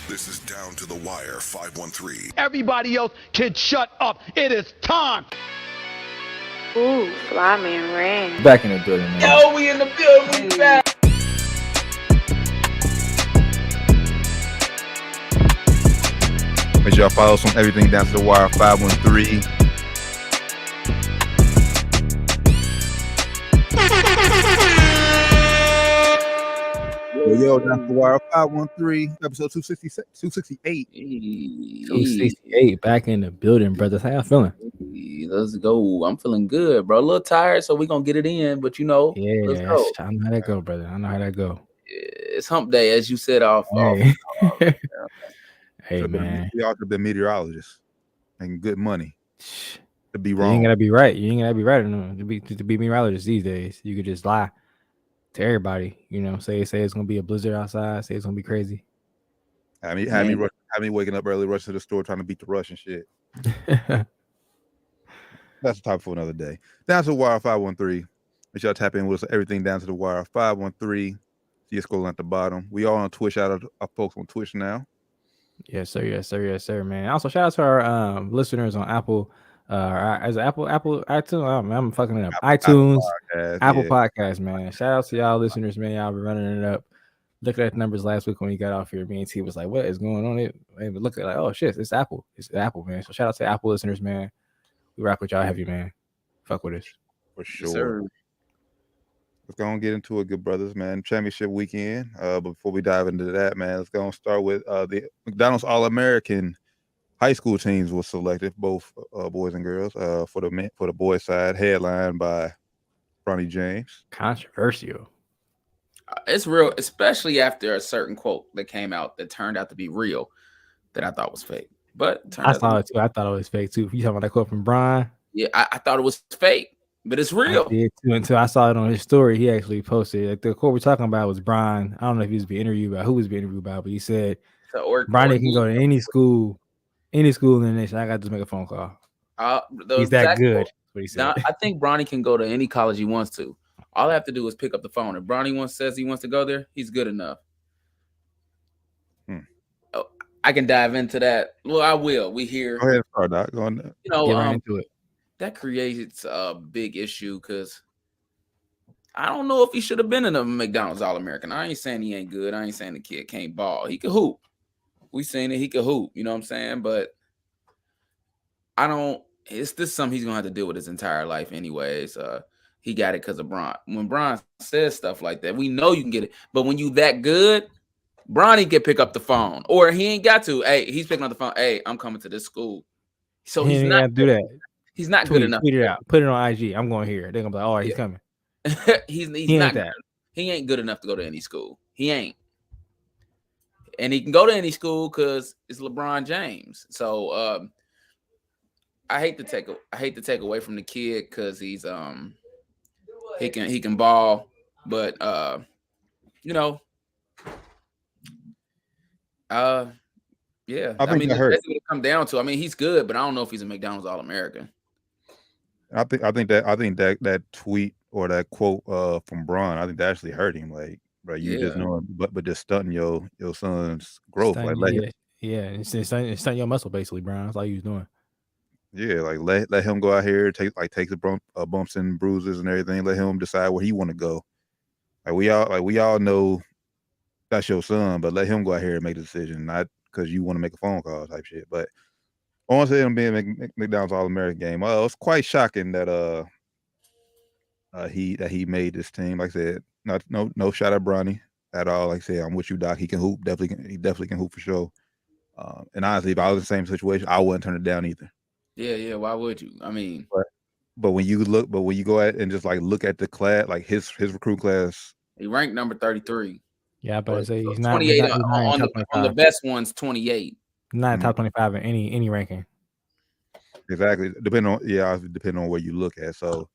This is Down to the Wire 513. Everybody else can shut up. It is time. Ooh, fly man ring. Back in the building, man. Yo, we in the building. We back. Make sure y'all follow us on everything Down to the Wire 513. Yo, Down to the Wire 513, episode 268. 268, back in the building, brothers. How y'all feeling? Let's go. I'm feeling good, bro. A little tired, so we're gonna get it in, but let's go. I know how that go, brother. I know how that go. It's hump day, as you said off. Hey, hey man. We all could be meteorologists making good money. To be wrong. You ain't gotta be right. You ain't gotta be right to be meteorologist these days. You could just lie to everybody, you know, say it's gonna be a blizzard outside, say it's gonna be crazy. Have me waking up early, rushing to the store, trying to beat the rush and shit. That's the topic for another day. Down to the Wire 513. Make sure y'all tap in with us. Everything Down to the Wire 513. See it scrolling at the bottom. We all on Twitch. Shout out to our folks on Twitch now. Yes, sir, man. Also, shout out to our listeners on Apple. As Apple iTunes, I'm fucking it up. iTunes, Apple Podcasts, man. Shout out to y'all listeners, man. Y'all been running it up. Look at the numbers last week when we got off here. Me and T was like, "What is going on?" But look at oh shit, it's Apple, man. So shout out to Apple listeners, man. We rock with y'all heavy, man. Fuck with us for sure. Yes, let's go and get into it, good brothers, man. Championship weekend. But before we dive into that, man, let's go and start with the McDonald's All-American high school teams were selected, both boys and girls. For the boys side, headlined by Bronny James. Controversial. It's real, especially after a certain quote that came out that turned out to be real, that I thought was fake. But I saw it too. I thought it was fake too. You talking about that quote from Brian? Yeah, I thought it was fake, but it's real. I did too, until I saw it on his story. He actually posted. Like, the quote we're talking about was Brian. I don't know if he was being interviewed about who was being interviewed about, but he said Bronny can go to any school in the nation. I got to just make a phone call. He's that good. What he said. Now, I think Bronny can go to any college he wants to. All I have to do is pick up the phone. If Bronny says he wants to go there, he's good enough. Oh, I can dive into that. Well, I will. We hear. Go ahead, start, Doc. Go on. Get right into it. That creates a big issue because I don't know if he should have been in a McDonald's All-American. I ain't saying he ain't good. I ain't saying the kid can't ball. He can hoop. We saying that he can hoop. You know what I'm saying? But I don't. This is something he's gonna have to deal with his entire life, anyways. He got it because of Bron. When Bron says stuff like that, we know you can get it. But when you that good, Bronny can pick up the phone, or he ain't got to. Hey, he's picking up the phone. Hey, I'm coming to this school. So he's not do that. He's not good enough. Tweet it out. Put it on IG. I'm going here. They're gonna be like, "All right, he's coming." he's he not that. He ain't good enough to go to any school. He ain't. And he can go to any school because it's LeBron James. So I hate to take away from the kid because he's he can ball, but yeah. I mean, that's what it come down to. I mean, he's good, but I don't know if he's a McDonald's All-American. I think that tweet or that quote from Bron, I think that actually hurt him. Like, bro, you just know him, but just stunting your son's growth. It's stunting your muscle, basically, Bron. That's all he was doing. Yeah, like let him go out here, take the bumps and bruises and everything. Let him decide where he want to go. We all know that's your son, but let him go out here and make the decision, not because you want to make a phone call type shit. But I want to say him being McDonald's All-American game. It was quite shocking that he made this team. Like I said, no shot at Bronny at all. Like I said, I'm with you, Doc. He can hoop. He definitely can hoop for sure. And honestly, if I was in the same situation, I wouldn't turn it down either. Yeah. Why would you? I mean, but when you go out and just like look at the class, like his recruit class, he ranked number 33. Yeah, but I say he's not 28 on the best ones. 28. Not top 25 in any ranking. Exactly. Depending on where you look at. So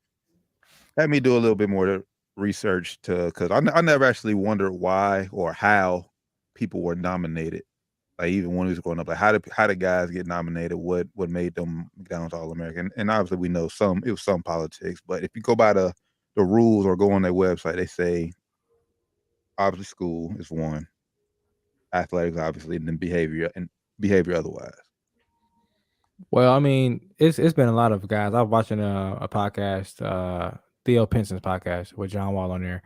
let me do a little bit more research because I never actually wondered why or how people were nominated. Like even when he was growing up, like how did guys get nominated? What made them McDonald's All-American? And obviously we know it was some politics, but if you go by the rules or go on their website, they say obviously school is one. athletics, obviously, and then behavior otherwise. Well, I mean, it's been a lot of guys. I was watching a podcast, Theo Penson's podcast with John Wall on there.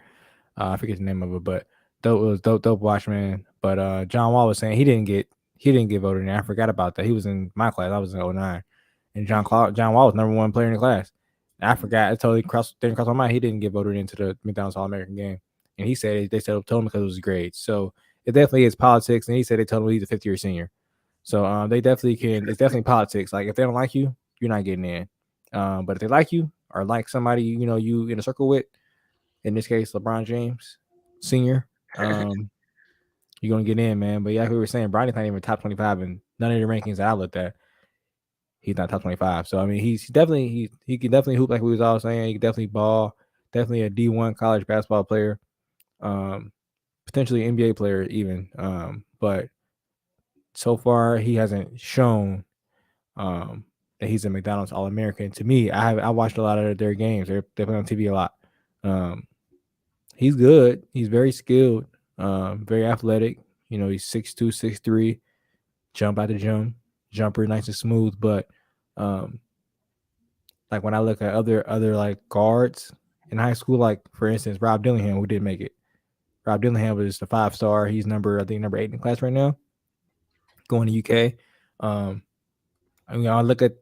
I forget the name of it, but it was dope watch, man. But John Wall was saying he didn't get voted in. I forgot about that. He was in my class. I was in 09. And John Wall was number 1 player in the class. And I forgot. It totally didn't cross my mind. He didn't get voted into the McDonald's All-American game. And he said they told him because it was grades. So it definitely is politics. And he said they told him he's a 5th-year senior. So they definitely can. It's definitely politics. Like if they don't like you, you're not getting in. But if they like you or like somebody you in a circle with, in this case LeBron James Senior, you're gonna get in, man. But yeah, like we were saying, Bronny's not even top 25 in none of the rankings that I looked at. He's not top 25. So I mean, he can definitely hoop like we was all saying. He can definitely ball. Definitely a D1 college basketball player. Potentially NBA player even. But so far he hasn't shown that he's a McDonald's All-American. To me, I watched a lot of their games. They play on TV a lot. He's good. He's very skilled. Very athletic. He's 6'2", 6'3", jump out the gym, jumper nice and smooth. But like when I look at other like guards in high school, like for instance Rob Dillingham, who didn't make it. Rob Dillingham was a 5-star. He's number 8 in the class right now, going to UK. I mean, I look at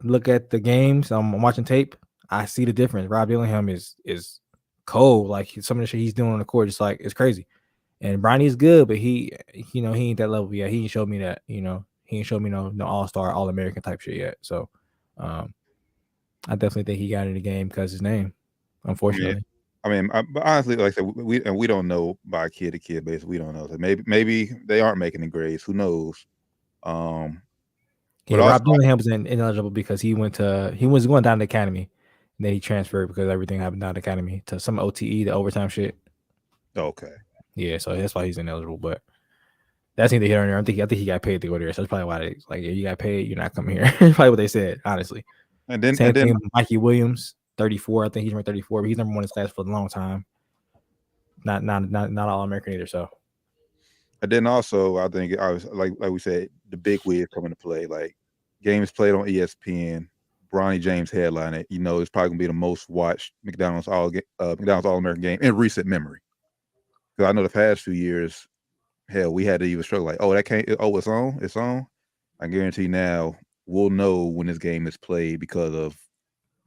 the games. I'm watching tape. I see the difference. Rob Dillingham is cold. Like some of the shit he's doing on the court, just like it's crazy. And Bronny's good, but he ain't that level yet. He ain't showed me that. He ain't showed me no All-Star, All-American type shit yet. So, I definitely think he got in the game because his name. Unfortunately. I mean, but honestly, like I said, we don't know by kid to kid basis. We don't know. So maybe they aren't making the grades. Who knows? Yeah, Rob Dillingham was ineligible because he was going down to the academy, and then he transferred because everything happened down the academy to some OTE, the overtime shit. Okay. Yeah, so that's why he's ineligible. But that's neither here nor there. I think he got paid to go there, so that's probably why if you got paid, you're not coming here. Probably what they said, honestly. And then thing with Mikey Williams, 34. I think he's number 34, but he's number 1 in his class for a long time. Not All-American either. So. And then also, I think I was like we said, the big wig coming to play. Like games played on ESPN, Bronny James headline it. It's probably gonna be the most watched McDonald's All-American game in recent memory. Because I know the past few years, hell, we had to even struggle. Like, it's on. I guarantee now we'll know when this game is played because of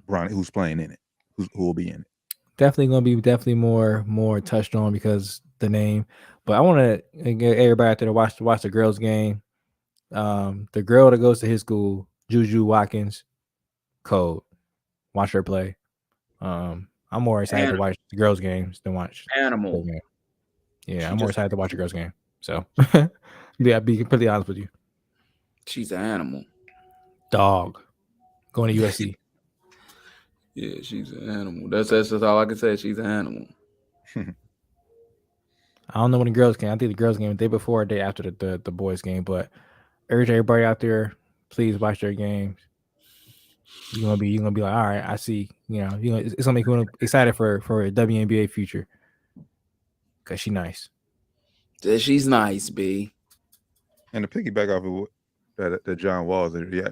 Bronny, who's playing in it, who will be in it. Definitely going to be more touched on because the name. But I want to get everybody out there to watch the girls' game. The girl that goes to his school, Juju Watkins, cold. Watch her play. I'm more excited to watch the girls' games than watch Animal. Game. Yeah, I'm more excited to watch the girls' game. So, yeah, be completely honest with you. She's an animal. Dog. Going to USC. Yeah, she's an animal. That's all I can say. She's an animal. I don't know when the girls game. I think the girls game the day before or day after the boys game. But urge everybody out there, please watch their games. You're gonna be like, all right, I see. It's gonna make you excited for a WNBA future. Cause she's nice. Yeah, she's nice, B. And to piggyback off of that John Wall, yeah.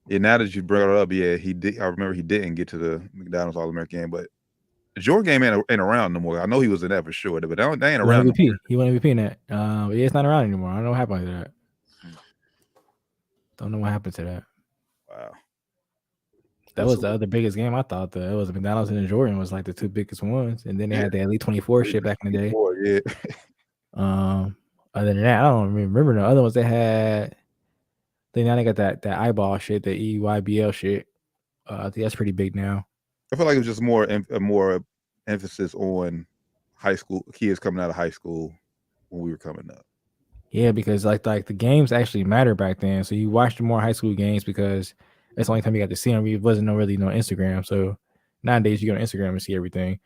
Now that you brought it up, yeah, he did. I remember he didn't get to the McDonald's All-American game, but the Jordan game ain't around no more. I know he was in that for sure, but they ain't around. MVP. No more. He won MVP in that. Yeah, it's not around anymore. I don't know what happened to that. Don't know what happened to that. Wow. That was the other biggest game. I thought it was McDonald's and Jordan was like the 2 biggest ones, and then they had the Elite 24 shit back in the day. Yeah. Other than that, I don't remember the other ones they had. Then now they got that eyeball shit, the EYBL shit. I think that's pretty big now. I feel like it was just more emphasis on high school kids coming out of high school when we were coming up. Yeah, because like the games actually matter back then. So you watched more high school games because that's the only time you got to see them. It wasn't really no Instagram. So nowadays you go on Instagram and see everything.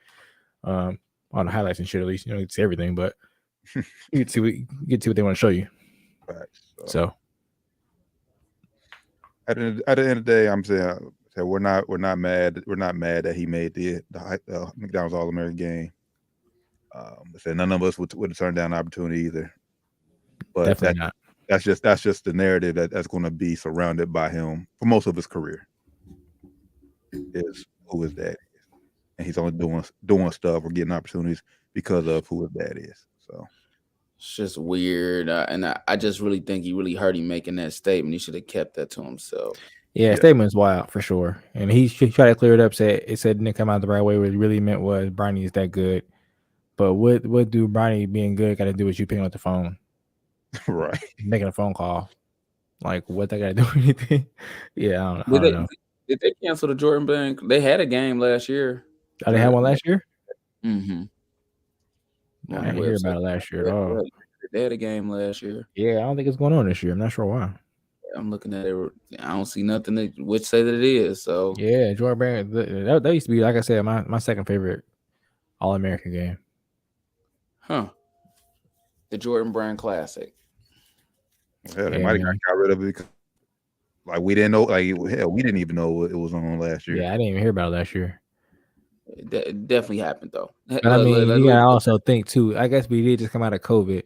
On the highlights and shit, at least you can see everything, but you get to what they want to show you. Right. So at the end of the day, I'm saying we're not mad. We're not mad that he made the McDonald's All-American game. None of us would have turned down the opportunity either. But Definitely not. that's just the narrative that's going to be surrounded by him for most of his career. Is who his dad is, and he's only doing stuff or getting opportunities because of who his dad is. So it's just weird, and I just really think he really hurt him making that statement. He should have kept that to himself. Yeah, statement's wild for sure. And he tried to clear it up. Said it didn't come out the right way. What it really meant was Bronny is that good. But what do Bronny being good got to do with you picking up the phone? right, making a phone call. Like what they got to do with anything? Yeah, I don't know. Did they cancel the Jordan Bank? They had a game last year. Oh, they had one last year? Mm-hmm. I didn't hear about it last year at all. They had a game last year. Yeah, I don't think it's going on this year. I'm not sure why. I'm looking at it. I don't see nothing which say that it is. So yeah, Jordan Brand. That used to be, like I said, my second favorite All-American game. Huh? The Jordan Brand Classic. Yeah, they might have got rid of it because, like, we didn't know. Like, hell, we didn't even know it was on last year. Yeah, I didn't even hear about it last year. It definitely happened though. But I mean, you gotta also think too. I guess we did just come out of COVID.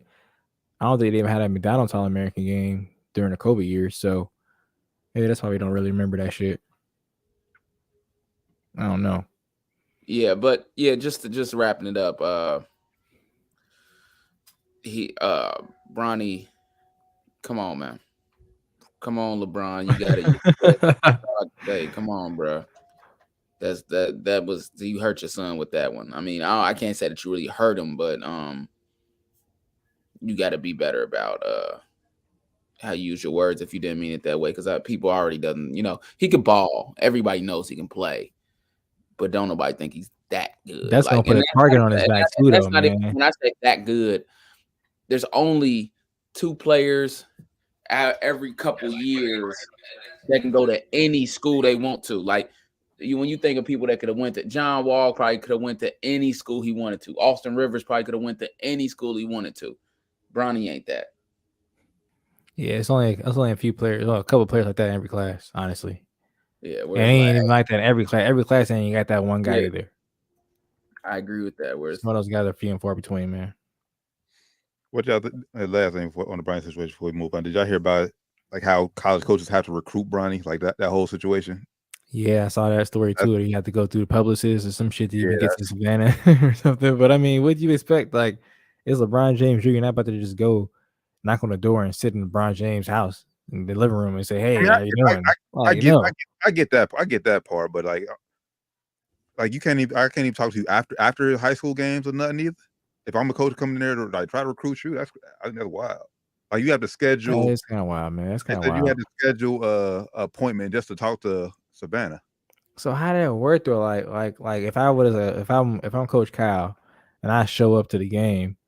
I don't think they even had a McDonald's All-American game during the COVID years, so maybe that's why we don't really remember that shit. I don't know. Yeah, but yeah, just wrapping it up. Bronny, come on, man. Come on, LeBron. You got it. Hey, come on, bro. That was, you hurt your son with that one. I mean, I can't say that you really hurt him, but you got to be better about how you use your words if you didn't mean it that way. Because people already doesn't, he can ball. Everybody knows he can play, but don't nobody think he's that good. That's gonna put a target on his back too, though, man. When I say that good, there's only 2 players every couple years that can go to any school they want to. Like, when you think of people that could have went to, John Wall probably could have went to any school he wanted to. Austin Rivers probably could have went to any school he wanted to. Bronny ain't that. Yeah, it's only a few players, a couple players like that in every class, honestly. Yeah, and ain't even like that in every class. Every class ain't got that one guy either. I agree with that. Whereas some of those guys are few and far between, man. What y'all last thing on the Bronny situation before we move on? Did y'all hear about like how college coaches have to recruit Bronny, like that whole situation? Yeah, I saw that story too. You have to go through the publicist or some shit to even get to Savannah or something. But I mean, what do you expect? Like, it's LeBron James. You're not about to just go knock on the door and sit in LeBron James' house in the living room and say, "Hey, how you doing?" I get that part, but like you can't even. I can't even talk to you after high school games or nothing either. If I'm a coach coming in there to like try to recruit you, I think that's wild. Like, you have to schedule. It's kind of wild, man. That's kind of wild. You had to schedule a appointment just to talk to Savannah. So how did it work though? Like if I'm Coach Kyle and I show up to the game,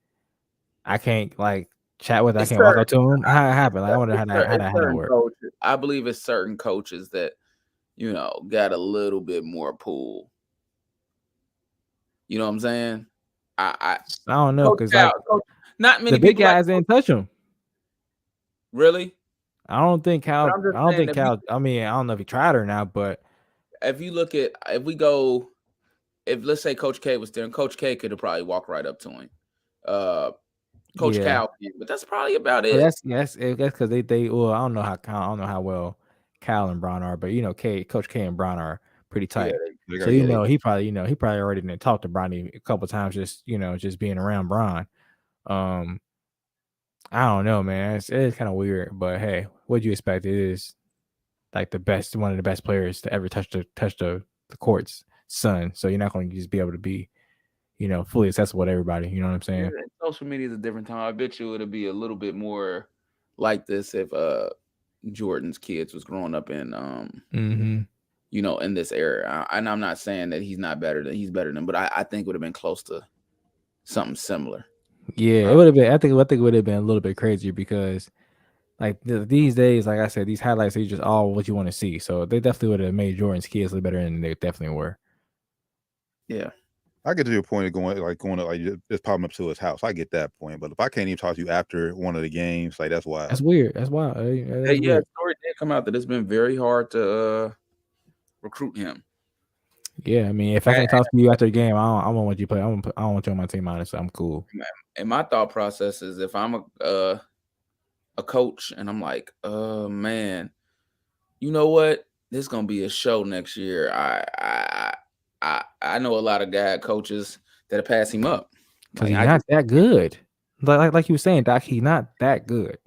I can't like chat with. I can't walk up to him. How it happened? Like, I wonder how that works. I believe it's certain coaches that got a little bit more pull. You know what I'm saying? I don't know because not many the big guys didn't touch him. Really? I don't think Cal. I mean, I don't know if he tried or not, but if you look at, if let's say Coach K was there, and Coach K could have probably walked right up to him. Coach Cal, but that's probably about it. That's because they. Well, I don't know how well Cal and Bron are, but Coach K and Bron are pretty tight. Yeah, so he probably already didn't talk to Bronny a couple times, just being around Bron. I don't know, man. It's kind of weird, but hey, what'd you expect? It is like one of the best players to ever touch the court's son. So you're not going to just be able to be, fully accessible to everybody. You know what I'm saying? Yeah, social media is a different time. I bet you it'll be a little bit more like this if Jordan's kids was growing up in in this era. And I'm not saying that he's better than, but I think it would have been close to something similar. Yeah, it would have been. I think it would have been a little bit crazier because, like, these days, like I said, these highlights are just all what you want to see. So they definitely would have made Jordan's kids look better than they definitely were. Yeah, I get to your point of going to just popping up to his house. I get that point, but if I can't even talk to you after one of the games, like, that's wild. That's weird. That's wild. The story did come out that it's been very hard to recruit him. Yeah, I mean, if I can't talk to you after the game, I don't want you to play. I don't want you on my team, honestly. I'm cool. And my thought process is, if I'm a coach, and I'm like, man, you know what? This is gonna be a show next year. I know a lot of coaches that'll pass him up. Because he's not that good. Like you were saying, Doc, he's not that good.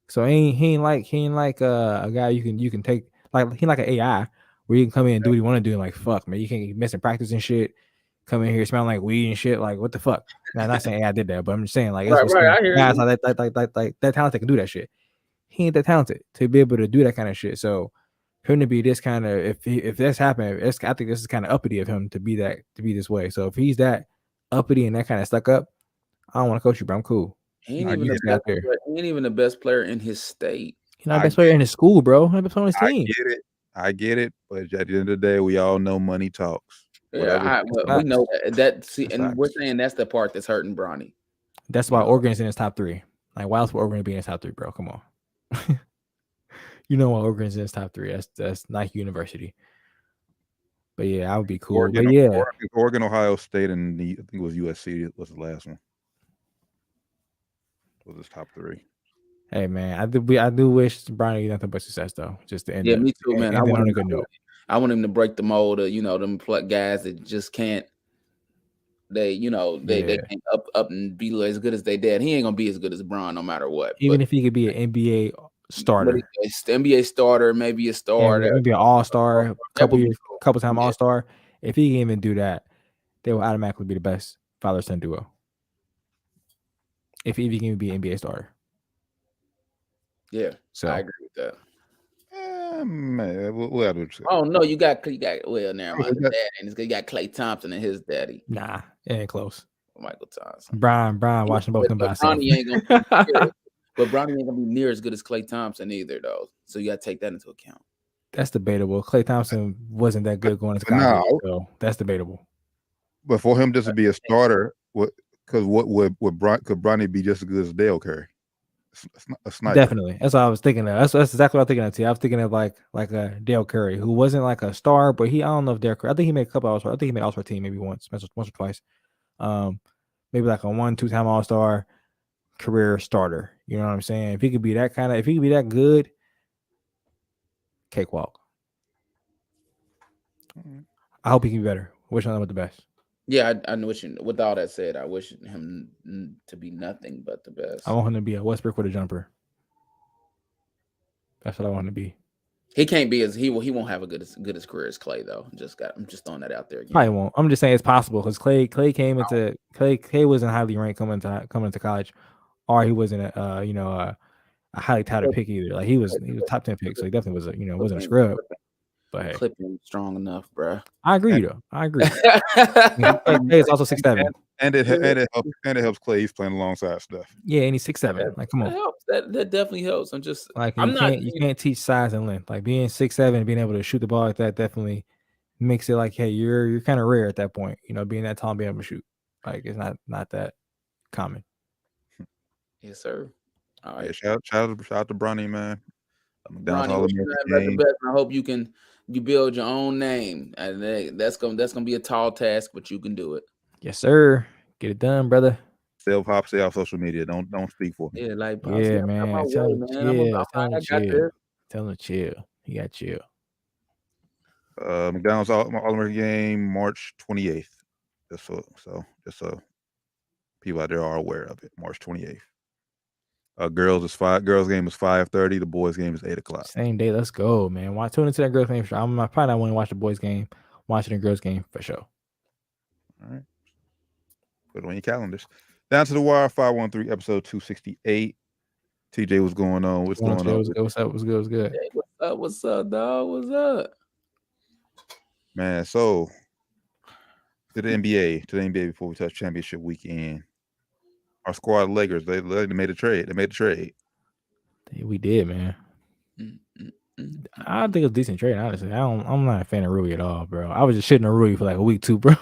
So he ain't like a guy you can take, like he like an AI where you can come in and do what you want to do, and like fuck man, you can't get missing practice and shit. Come in here smelling like weed and shit. Like what the fuck? Now, I'm not saying AI did that, but I'm just saying like right. I hear guys you. like that talented can do that shit. He ain't that talented to be able to do that kind of shit. So for him to be this kind of, if that's happening, I think this is kind of uppity of him to be this way. So if he's that uppity and that kind of stuck up, I don't want to coach you, bro. I'm cool. He ain't even the best player in his state. He's not the best player in his school, bro. He's the best player on his team. I get it, but at the end of the day, we all know money talks. Yeah, we know that. See, and we're saying that's the part that's hurting Bronny. That's why Oregon's in his top 3. Like, why else would Oregon be in his top 3, bro? Come on. You know why Oregon's in his top 3? That's Nike University. But yeah, I would be cool. Oregon, Ohio State, and I think it was USC was the last one. Was his top 3. Hey man, I do wish Bronny nothing but success though. Just to end. Yeah, me too, man. I want a good note. I want him to break the mold of them guys that just can't. They can't up and be as good as they did. He ain't gonna be as good as Bron no matter what. Even if he could be an NBA starter, NBA starter, maybe a starter, maybe an all-star, couple time all-star. If he can even do that, they will automatically be the best father-son duo. If he can even be an NBA starter. Yeah, so I agree with that. Man, what oh no, you got well, never mind. His dad, and you got Klay Thompson and his daddy. Nah, it ain't close. Michael Thompson, Brian watching both them by himself. Bronny ain't gonna but Bronny ain't gonna be near as good as Klay Thompson either, though. So you gotta take that into account. That's debatable. Klay Thompson wasn't that good going into college, so that's debatable. But for him just to be a starter, could Bronny be just as good as Dale Curry? A sniper. Definitely. That's what I was thinking of. That's exactly what I was thinking of too. I was thinking of like a Dale Curry, who wasn't like a star, but I don't know if Dale Curry. I think he made a couple All-Star. I think he made All-Star team maybe once or twice. Maybe like a 1-2 time All-Star career starter. You know what I'm saying? If he could be that good, cakewalk. I hope he can be better. Wish him the best. Yeah, I wish. With all that said, I wish him to be nothing but the best. I want him to be a Westbrook with a jumper. That's what I want him to be. He can't be he won't have a good as career as Klay though. I'm just throwing that out there again. Probably won't. I'm just saying it's possible because Klay wasn't highly ranked coming into college, or he wasn't a highly touted pick either. Like he was top 10 pick, so he definitely was wasn't a scrub. But hey, Clipping strong enough, bro. I agree though. I agree. Klay is also 6'7", and it helps Klay. He's playing alongside Steph. Yeah, and he's 6'7". Like, come on, that helps. That definitely helps. I'm just like you can't teach size and length. Like being 6'7" and being able to shoot the ball like that definitely makes it like, hey, you're kind of rare at that point. Being that tall and being able to shoot, like it's not that common. Yes, sir. All right. Yeah, shout out to Bronny, man. McDonald's I hope you build your own name, and that's gonna be a tall task, but you can do it. Yes, sir. Get it done, brother. Stay off social media. Don't speak for me. Yeah, like yeah, man. Tell him to chill. He got chill. McDonald's All-American game, March 28th. Just so people out there are aware of it. March 28th. Girls game is 5:30. The boys game is 8:00. Same day. Let's go, man. Tune into that girls game for sure. I'm probably not want to watch the boys game. Watching the girls game for sure. All right. Put it on your calendars. Down to the Wire 513 episode 268. TJ, what's going on? What's going on? What's up? What's good? Hey, what's up, dog? What's up? Man, so to the NBA before we touch championship weekend. Our squad Lakers, they made a trade. We did, man. I think it was a decent trade, honestly. I'm not a fan of Rui at all, bro. I was just shitting on Rui for like a week too, bro.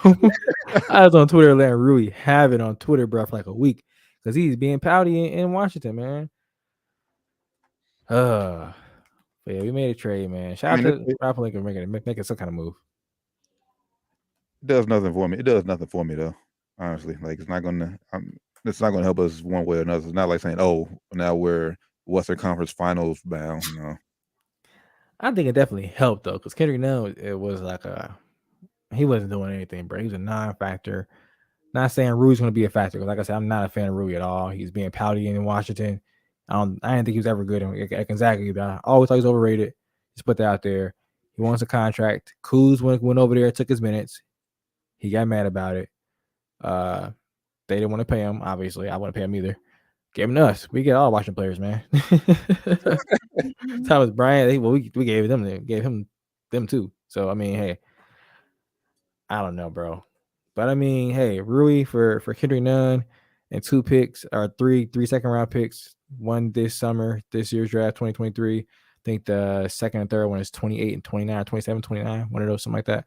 I was on Twitter letting Rui have it on Twitter, bro, for like a week because he's being pouty in Washington, man. But yeah, we made a trade, man. Shout out to Rob Lincoln making some kind of move. It does nothing for me. It does nothing for me though. Honestly, like it's not gonna help us one way or another. It's not like saying, "Oh, now we're Western Conference Finals bound. I think it definitely helped though, because Kendrick Nunn, it was like he wasn't doing anything, bro. He was a non-factor. Not saying Rui's going to be a factor. Like I said, I'm not a fan of Rui at all. He's being pouty in Washington. I didn't think he was ever good at Gonzaga either. I always thought he was overrated. Just put that out there. He wants a contract. Kuz went over there, took his minutes. He got mad about it. They didn't want to pay him. Obviously, I wouldn't pay him either. Gave him to us. We get all Washington players, man. Thomas Bryant, we gave him them too. So I mean, hey, I don't know, bro. But I mean, hey, Rui for Kendrick Nunn and 2 picks or three second round picks. One this summer, this year's draft, 2023. I think the second and third one is 28 and 29, 27, 29, one of those, something like that.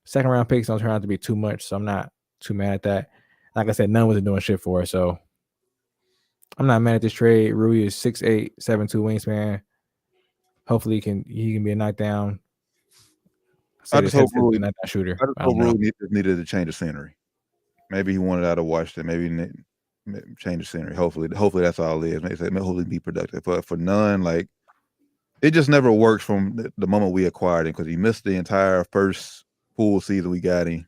Second round picks don't turn out to be too much, so I'm not too mad at that. Like I said, Nunn wasn't doing shit for us, so I'm not mad at this trade. Rui is 6'8", 7'2" wingspan. Hopefully he can be a knockdown. I just hope Rui, not that shooter. I just hope Rui needed to change the scenery. Maybe he wanted out of Washington. Maybe change the scenery. Hopefully that's all it is. Hopefully be productive. But for Nunn, like, it just never worked from the moment we acquired him, because he missed the entire first full season we got him.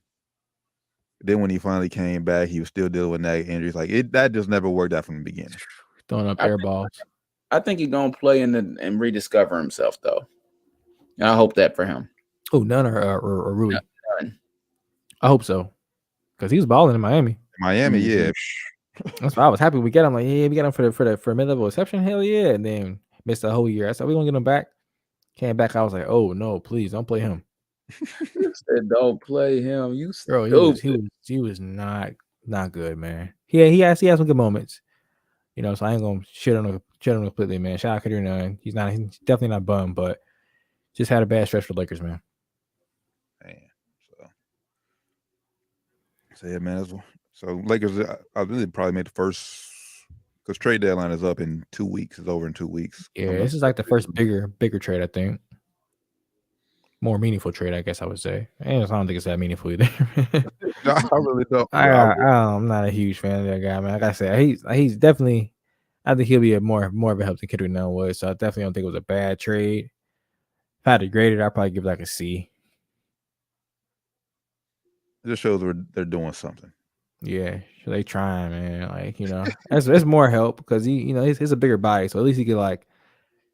Then when he finally came back, he was still dealing with nagging injuries. Like, that just never worked out from the beginning. Throwing up air balls. I think he's gonna play and rediscover himself, though. And I hope that for him. Oh, Nunn or Rui? None. I hope so, because he was balling in Miami. Yeah. That's why I was happy we got him. Like, yeah, we got him for mid-level exception. Hell yeah! And then missed the whole year. I said we gonna get him back. Came back. I was like, oh no, please don't play him. You said don't play him. You bro, he was not good, man. He has some good moments, so I ain't gonna shit on him completely, man. Shout out Kendrick Nunn. He's definitely not bummed, but just had a bad stretch for the Lakers, man. So yeah, man. So Lakers, I really probably made the first, because trade deadline is up in 2 weeks. It's over in 2 weeks. Yeah, this is like the first bigger trade, I think. More meaningful trade, I guess I would say. And I don't think it's that meaningful either. No, I really don't. I'm not a huge fan of that guy, man. Like I said, he's definitely. I think he'll be more of a help than Kendrick Nunn was. So I definitely don't think it was a bad trade. If I had to grade it, I'd probably give it like a C. It just shows they're doing something. Yeah, they trying, man. Like, it's more help because he's a bigger body, so at least he could like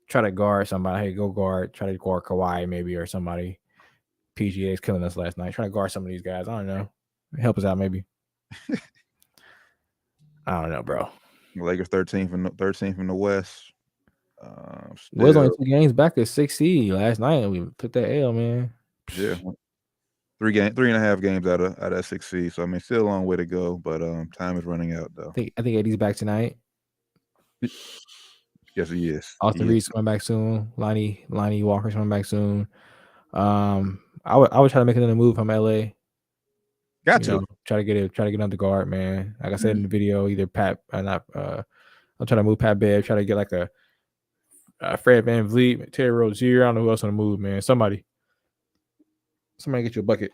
try to guard somebody. Hey, go guard. Try to guard Kawhi maybe, or somebody. PGA's killing us last night. Try to guard some of these guys. I don't know. Help us out maybe. I don't know, bro. Lakers 13th in the West. Was only 2 games back at 6 seed last night, and we took that L, man. Yeah. 3.5 games out of that 6 seed. So I mean, still a long way to go, but time is running out though. I think Eddie's back tonight. Yes, he is. Austin Reed's coming back soon. Lonnie Walker's coming back soon. I would try to make another move from LA. Got to try to get another guard, man. Like I said in the video, either Pat I'm trying to move Pat Bev, try to get like a Fred VanVleet, Terry Rozier. I don't know who else on the move, man. Somebody get you a bucket.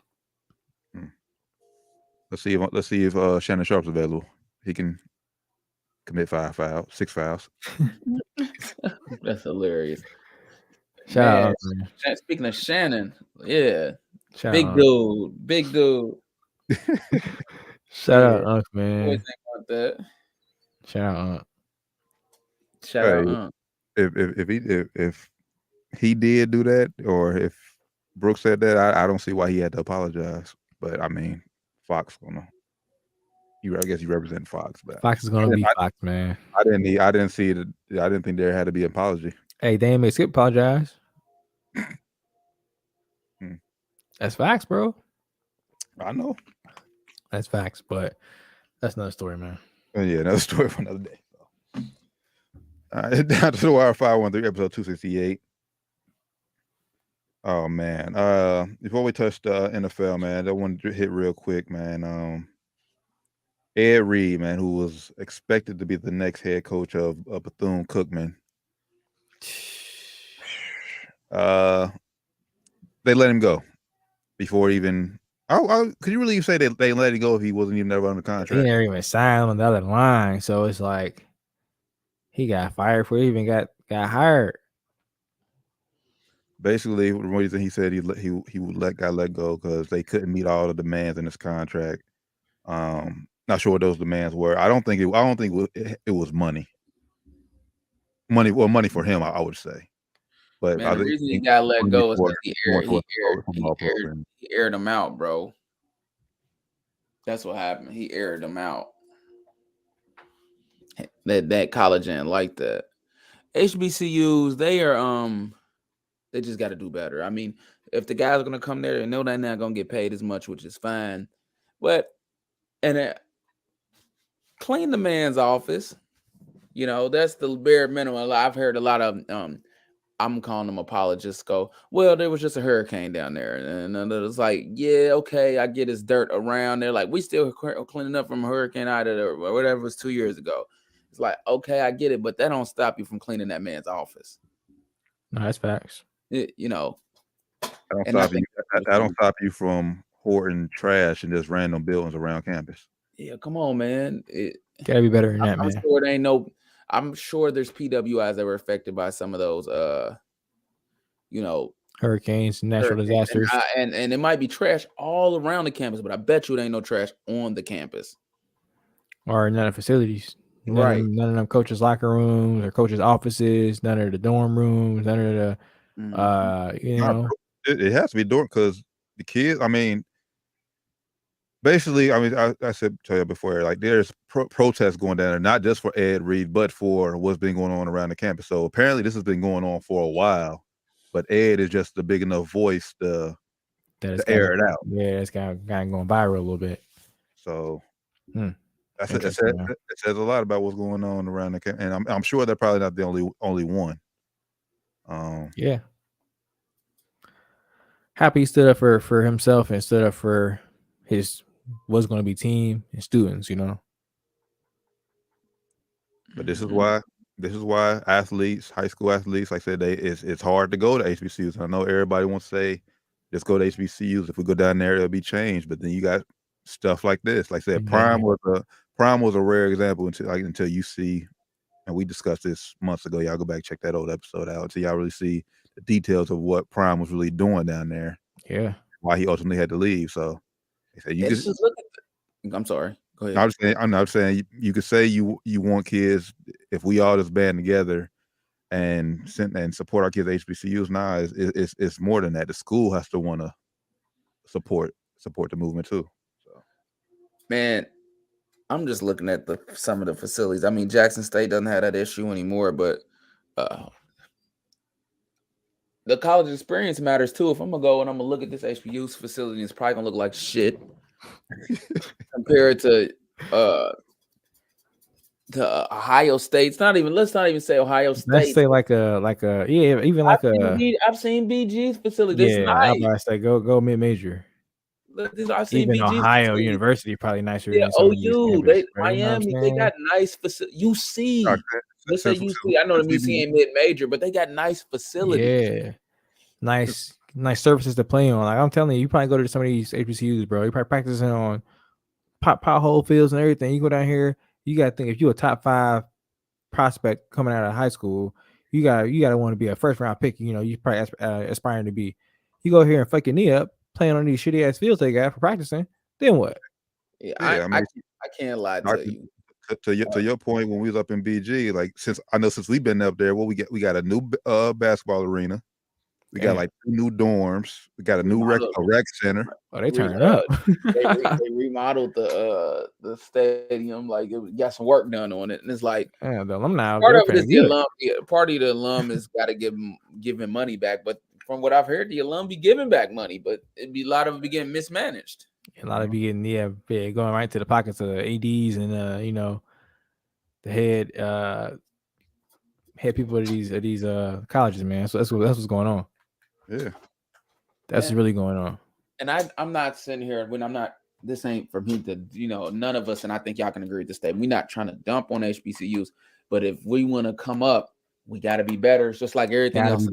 Let's see if Shannon Sharp's available. He can commit 6 fouls. That's hilarious. Shout out, man. Speaking of Shannon, yeah, big dude. Shout out, Unc, man. Always think about that. Shout out, Unc. Shout out, Unc. If he did do that, or if Brooks said that, I don't see why he had to apologize. But I mean, Fox gonna. I guess you represent Fox, but Fox is gonna be Fox, man. I didn't see it. I didn't think there had to be an apology. Hey, they ain't make Skip apologize. That's facts, bro. I know. That's facts, but that's another story, man. Yeah, another story for another day. All right, down to the Wire 513, episode 268. Oh man. Before we touch the NFL, man, I wanted to hit real quick, man. Ed Reed, man, who was expected to be the next head coach of Bethune Cookman. They let him go before even. Could you really say they let him go if he wasn't even ever under contract? He never even signed on the other line, so it's like He got fired before he even got hired. Basically, the reason he said he got let go because they couldn't meet all the demands in his contract. Not sure what those demands were. I don't think it was money. Money for him, I would say. But Man, I the think reason he got let go is because going towards he aired them out, bro. That's what happened. He aired them out. That college ain't like that. HBCUs, they just got to do better. I mean, if the guys are gonna come there, they know they're not gonna get paid as much, which is fine. But clean the man's office. You know, that's the bare minimum. I've heard a lot of I'm calling them apologists go, well, there was just a hurricane down there. And it's like, yeah, okay, I get his dirt around there. Like, we still cleaning up from a hurricane or whatever it was 2 years ago. It's like, okay, I get it, but that don't stop you from cleaning that man's office. No, that's facts. I don't stop you from hoarding trash in just random buildings around campus. Yeah, come on, man. Gotta be better than that, man. I'm sure there's PWIs that were affected by some of those, hurricanes, natural disasters, and it might be trash all around the campus, but I bet you there ain't no trash on the campus or none of the facilities. Right. None of them coaches' locker rooms or coaches' offices. None of the dorm rooms. None of the, It has to be dorm because the kids. I mean, basically, I said to you before, like there's protests going down there, not just for Ed Reed, but for what's been going on around the campus. So apparently, this has been going on for a while, but Ed is just the big enough voice to air it out. Yeah, it's kind of going viral a little bit. So it says a lot about what's going on around the campus, and I'm sure they're probably not the only one. Yeah. Happy he stood up for himself and stood up for his what's going to be team and students, you know. But this is why athletes, high school athletes, like I said, it's hard to go to HBCUs. I know everybody wants to say, just go to HBCUs. If we go down there, it'll be changed. But then you got stuff like this. Like I said, Prime was a rare example until you see, and we discussed this months ago. Y'all go back, check that old episode out until y'all really see the details of what Prime was really doing down there. Yeah. Why he ultimately had to leave. So you just look at I'm sorry. Go ahead. I'm not saying you could say you want kids, if we all just band together and support our kids at HBCUs. Nah, it's more than that. The school has to want to support the movement too. So, man, I'm just looking at some of the facilities. I mean, Jackson State doesn't have that issue anymore, but the college experience matters too. If I'm gonna go and I'm gonna look at this HBCU's facility, it's probably gonna look like shit compared to Ohio State. Let's not even say Ohio State. Let's say like a even like I've seen BG's facility. Yeah, nice. I'm about to say go mid-major. I've seen even BG's Ohio facility. University probably nicer. Yeah, than OU, Miami, they got nice facilities. UC, let's say UC. I know the UC ain't mid-major, but they got nice facilities. Yeah, nice surfaces to play on. Like I'm telling you, you probably go to some of these HBCUs, bro. You probably practicing on pothole fields and everything. You go down here, you gotta think if you're a top 5 prospect coming out of high school, you gotta want to be a first round pick. You know, you probably aspiring to be. You go here and fuck your knee up playing on these shitty ass fields they got for practicing. Then what? Yeah, I can't lie to you. To your point, when we was up in BG, like since we've been up there, we got a new basketball arena. We got like 2 new dorms. We got a new rec center. Oh, they turned up. They remodeled the stadium. Like it got some work done on it, and it's like the alumni. Part of the alum has got to give him money back. But from what I've heard, the alum be giving back money, but it'd be a lot of it be getting mismanaged. A lot of it getting going right to the pockets of the ADs and the head people of these colleges, man. So that's what's going on. Yeah, that's really going on. And I'm not sitting here when I'm not. This ain't for me to none of us, and I think y'all can agree with this statement. We're not trying to dump on HBCUs, but if we want to come up, we got to be better. It's just like everything else.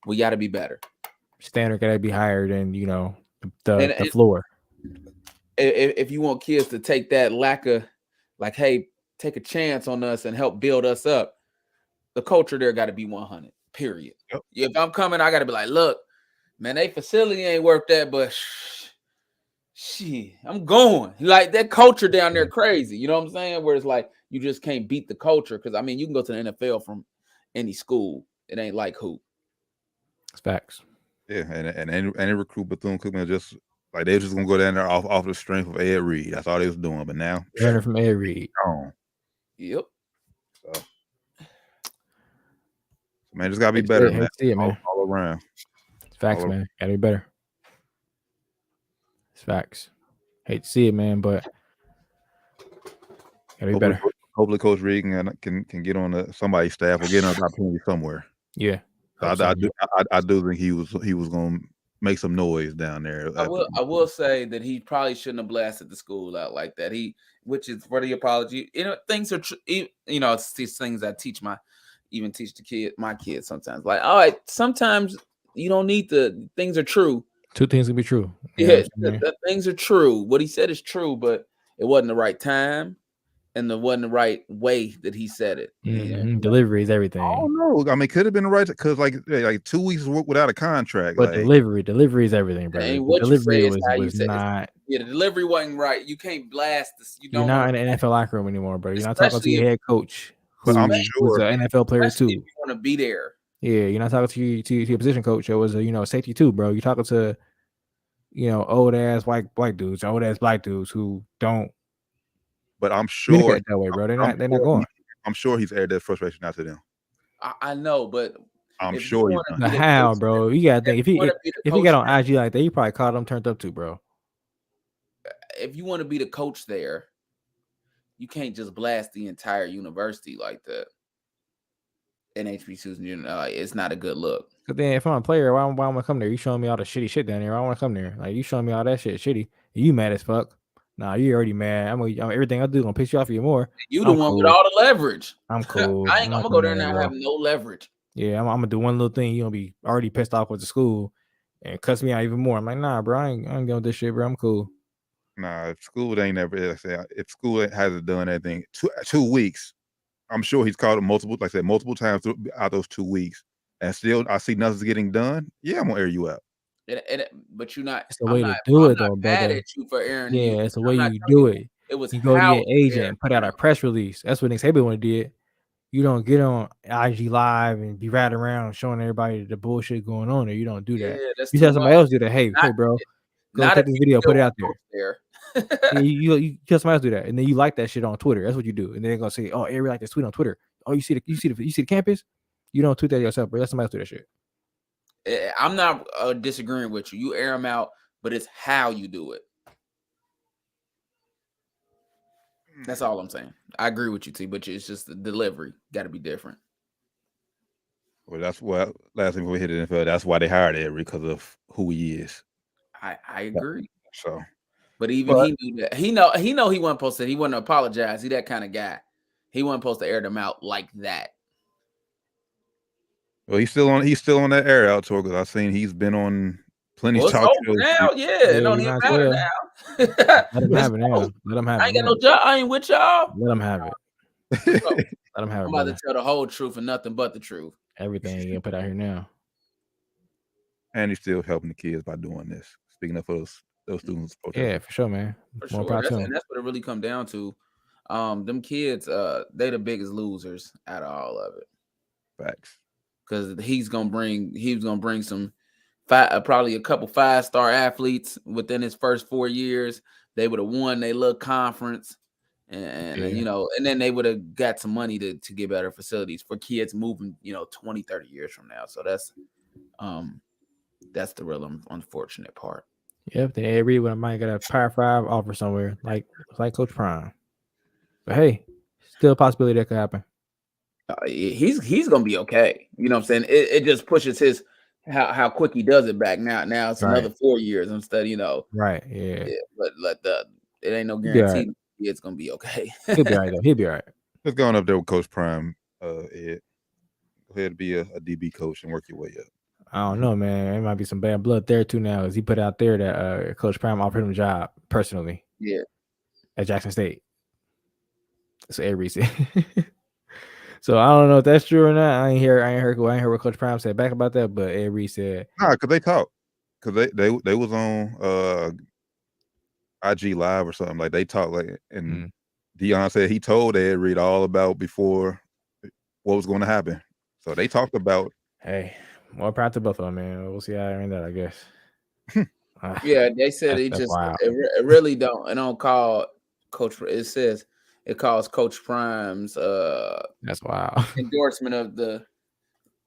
We got to be better. Standard got to be higher than the floor. If you want kids to take that lack of, like, hey, take a chance on us and help build us up, the culture there got to be 100. Period. Yep. If I'm coming, I got to be like, look, man, they facility ain't worth that, but shit, I'm going. Like that culture down there crazy. You know what I'm saying? Where it's like you just can't beat the culture. Because I mean, you can go to the NFL from any school. It ain't like hoop. It's facts. Yeah, and any recruit Bethune Cookman just like they was just gonna go down there off the strength of Ed Reed. That's all they was doing. But now Learning from Ed Reed. Yep. So man, just gotta be better, man. See it, man. All around. It's facts, man. Gotta be better. It's facts. Hate to see it, man, but gotta be better. Hopefully, Coach Reed can get on somebody's staff or get an opportunity somewhere. Yeah, I do think he was gonna make some noise down there. I will say that he probably shouldn't have blasted the school out like that. Which is for the apology. You know, things are it's these things I teach my kids sometimes. Like, all right, sometimes you don't need things are true. Two things can be true. Yeah, the things are true. What he said is true, but it wasn't the right time. And it wasn't the right way that he said it. Mm-hmm. Delivery is everything. Oh no! I mean, could have been the right because like 2 weeks without a contract. But delivery is everything, bro. What delivery you say was not. Yeah, the delivery wasn't right. You can't blast this. You're not in the NFL locker room anymore, bro. You're not talking to your head coach, who's an NFL player too. If you want to be there. Yeah, you're not talking to your position coach. It was a safety too, bro. You're talking to old ass white dudes, old ass black dudes who don't. But I'm sure that way, bro. They're not going. I'm sure he's aired that frustration out to them. I know, but I'm sure he's done. How, bro? You gotta think if he got on IG like that, you probably caught him turned up too, bro. If you want to be the coach there, you can't just blast the entire university like that. And HBCUs, it's not a good look. But then if I'm a player, why am I come there? You showing me all the shitty shit down there. I want to come there. Like you showing me all that shit shitty. You mad as fuck. Nah, you already mad. I'm everything I do gonna piss you off even more. You the one with all the leverage. I'm cool. I'm gonna go there and have no leverage. Yeah, I'm gonna do one little thing. You gonna be already pissed off with the school and cuss me out even more. I'm like, nah, bro, I ain't going with this shit, bro. I'm cool. Nah, if school ain't never. If school hasn't done anything, 2 weeks, I'm sure he's called him multiple times throughout those 2 weeks, and still I see nothing's getting done. Yeah, I'm gonna air you out. But you're not. It's the way to do it, though, mad brother. at you for airing. Yeah, it's the way you do it. It was you go to your agent and put out a press release. That's what Nick Saban did. You don't get on IG Live and be riding around showing everybody the bullshit going on there. You don't do that. Yeah, you tell somebody else do that. Hey, bro, go take this video, put it out there. you tell somebody else do that, and then you like that shit on Twitter. That's what you do, and then they're gonna say, "Oh, Avery like this tweet on Twitter." Oh, you see the campus? You don't tweet that yourself, bro. Let somebody else do that shit. I'm not disagreeing with you. You air them out, but it's how you do it. That's all I'm saying. I agree with you, T, but it's just the delivery got to be different. Well, that's what last thing we hit the NFL. That's why they hired Avery, because of who he is. I agree. So, but he knew that. He know he wasn't supposed to. He wasn't apologize. He that kind of guy. He wasn't supposed to air them out like that. Well, he's still on that air out tour because I've seen he's been on plenty of talk shows. Now, it don't even matter now. Let him have it now. Let him have it. I ain't got no job. I ain't with y'all. Let him have it. Let him have it. I'm about to tell the whole truth and nothing but the truth. Everything you can put out here now. And he's still helping the kids by doing this. Speaking of those students. Yeah, for sure, man. For sure. And that's what it really come down to. Them kids, they the biggest losers out of all of it. Facts. Because he's gonna bring some probably a couple 5-star athletes within his first 4 years. They would have won their little conference, and and then they would have got some money to get better facilities for kids moving 20, 30 years from now. So that's the real unfortunate part. Yep, they agree with I might get a Power 5 offer somewhere, like Coach Prime. But hey, still a possibility that could happen. He's gonna be okay. You know what I'm saying? It just pushes his how quick he does it back now. Now it's another 4 years instead. Right? Yeah. But it ain't no guarantee it's gonna be okay. He'll be all right though. He'll be all right. Let's go on up there with Coach Prime. Ed, go ahead and be a DB coach and work your way up. I don't know, man. There might be some bad blood there too now, as he put out there that Coach Prime offered him a job personally. Yeah. At Jackson State. So every So I don't know if that's true or not. I ain't heard what Coach Prime said back about that, but Ed Reed said because they talked. Because they was on IG Live or something. Like they talked and Deion said he told Ed Reed all about before what was going to happen. So they talked about. Hey, more proud to both of them, man. We'll see how I end that, I guess. Yeah, they said it really don't call Coach. It says it calls Coach Prime's that's wild endorsement of the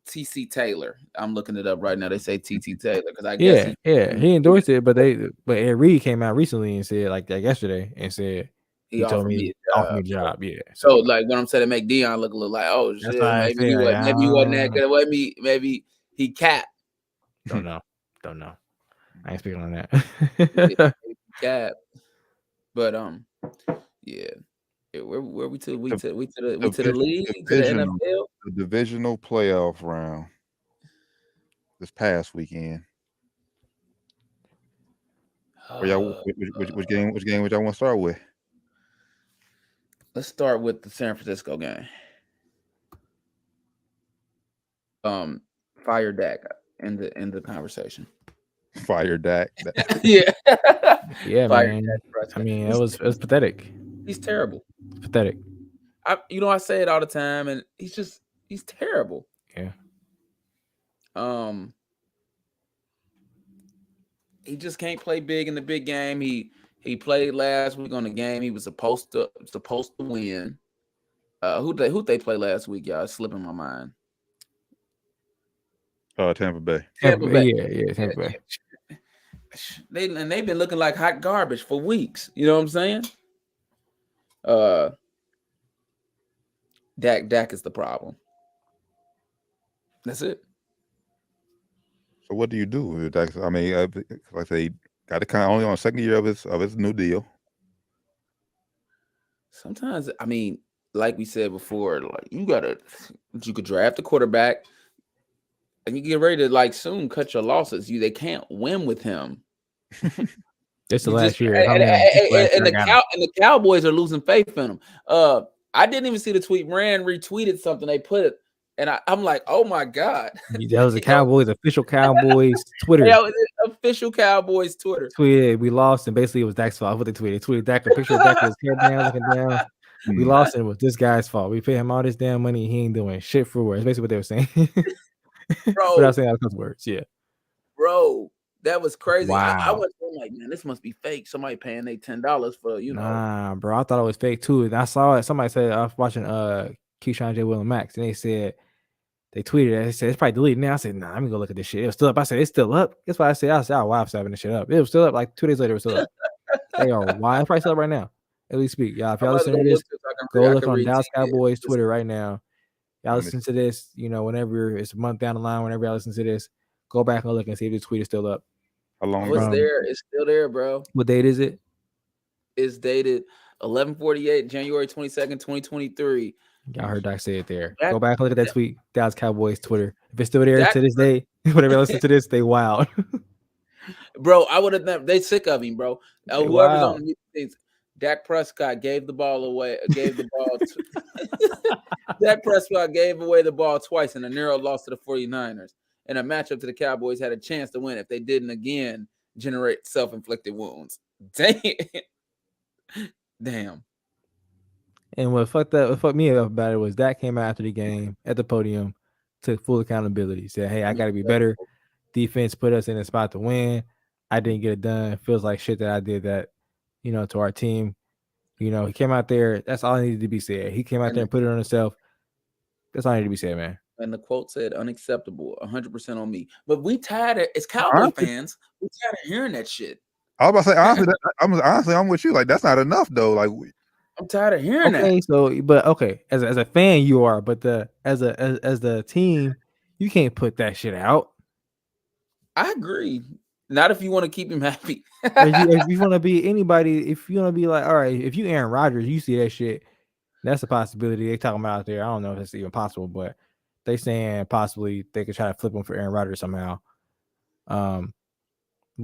TC Taylor. I'm looking it up right now. They say TT Taylor because I guess he endorsed it, but Ed Reed came out recently and said like yesterday and said he told me offered me a job. Yeah. So like what I'm saying to make Deion look a little like, oh shit, maybe he wasn't that good. Maybe he capped. Don't know. I ain't speaking on that. Cap. But yeah. Where we to the league, to the NFL? The divisional playoff round this past weekend. Which game would y'all want to start with? Let's start with the San Francisco game. Fire Dak in the conversation. Fire Dak. Yeah. Yeah, man. I mean, it was pathetic. He's terrible. It's pathetic. I say it all the time, and he's terrible. Yeah. He just can't play big in the big game. He played last week on the game he was supposed to win. Who they play last week, y'all? It's slipping my mind. Tampa Bay. Tampa Bay. Yeah, Tampa Bay. They've been looking like hot garbage for weeks. You know what I'm saying? Dak is the problem. That's it. So what do you do with Dak? I mean, like I say, got it kind of only on the second year of his new deal. Sometimes, I mean, like we said before, like you could draft a quarterback, and you get ready to soon cut your losses. They can't win with him. It's the last year. And the Cowboys are losing faith in him. I didn't even see the tweet. Rand retweeted something. They put it, and I'm like, oh my God. That was the Cowboys, official Cowboys Twitter. Yeah, official Cowboys Twitter. Tweeted, we lost, and basically it was Dak's fault. What they tweeted. They tweeted Dak, a picture of Dak with his head down, looking down. We lost, and it was this guy's fault. We paid him all this damn money. He ain't doing shit for words. Basically what they were saying. Bro. Without saying all those words, yeah. Bro, that was crazy. Wow. I was like, man, this must be fake. Somebody paying they $10 for, Nah, bro. I thought it was fake too. And I saw it. Somebody said I was watching Keyshawn J. Will and Max, and they said they tweeted it. They said it's probably deleted now. I said, nah, let me go look at this shit. It was still up. I said, it's still up. That's why I said, oh, wow, I'm having this shit up. It was still up. Like 2 days later, it was still up. They are wild. It's probably still up right now. At least speak. Y'all, if y'all listen to this, go look on Dallas Cowboys Twitter right now. Y'all listen to this, whenever it's a month down the line, whenever y'all listen to this, go back and look and see if this tweet is still up. How long? It's there. It's still there, bro. What date is it? It's dated 11/48, January 22nd, 2023. Y'all heard Dak say it there. Go back and look at that tweet. Dallas Cowboys Twitter. If it's still there to this day, whenever you listen to this, they wild. Bro, I would have never. They sick of him, bro. Whoever's on the things. Dak Prescott gave the ball away. Dak Prescott gave away the ball twice in a narrow loss to the 49ers. And a matchup to the Cowboys had a chance to win if they didn't again generate self-inflicted wounds. Damn. And what fucked me up about it was Dak came out after the game at the podium, took full accountability, said, hey, I got to be better. Defense put us in a spot to win. I didn't get it done. It feels like shit that I did that, to our team. He came out there. That's all needed to be said. He came out there and put it on himself. That's all needed to be said, man. And the quote said, unacceptable, 100% on me. But we tired of, as Cowboy fans, we tired of hearing that shit. I was about to say, I'm with you. Like, that's not enough, though. Like, I'm tired of hearing that. So, but okay, as a fan, you are, but as the team, you can't put that shit out. I agree. Not if you want to keep him happy. if you want to be anybody, if you want to be like, all right, if you Aaron Rodgers, you see that shit, that's a possibility. They talking about out there. I don't know if it's even possible, but they saying possibly they could try to flip him for Aaron Rodgers somehow. Well,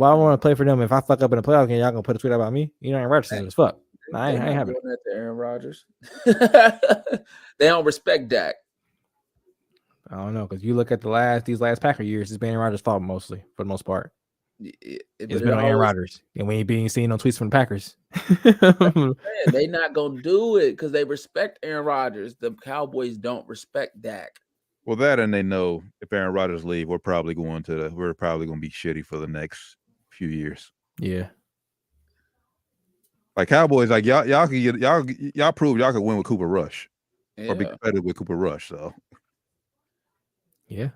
I want to play for them. If I fuck up in a playoff game, y'all gonna put a tweet about me? Aaron Rodgers is as fuck. I ain't having that to Aaron Rodgers. They don't respect Dak. I don't know, because you look at these last Packer years, it's been Aaron Rodgers' fault mostly, for the most part. It's been on Aaron Rodgers, and we ain't being seen no tweets from the Packers. They not gonna do it because they respect Aaron Rodgers. The Cowboys don't respect Dak. Well, that and they know if Aaron Rodgers leave, we're probably going to be shitty for the next few years. Yeah. Like Cowboys, like y'all proved y'all could win with Cooper Rush, or be competitive with Cooper Rush. So, yeah.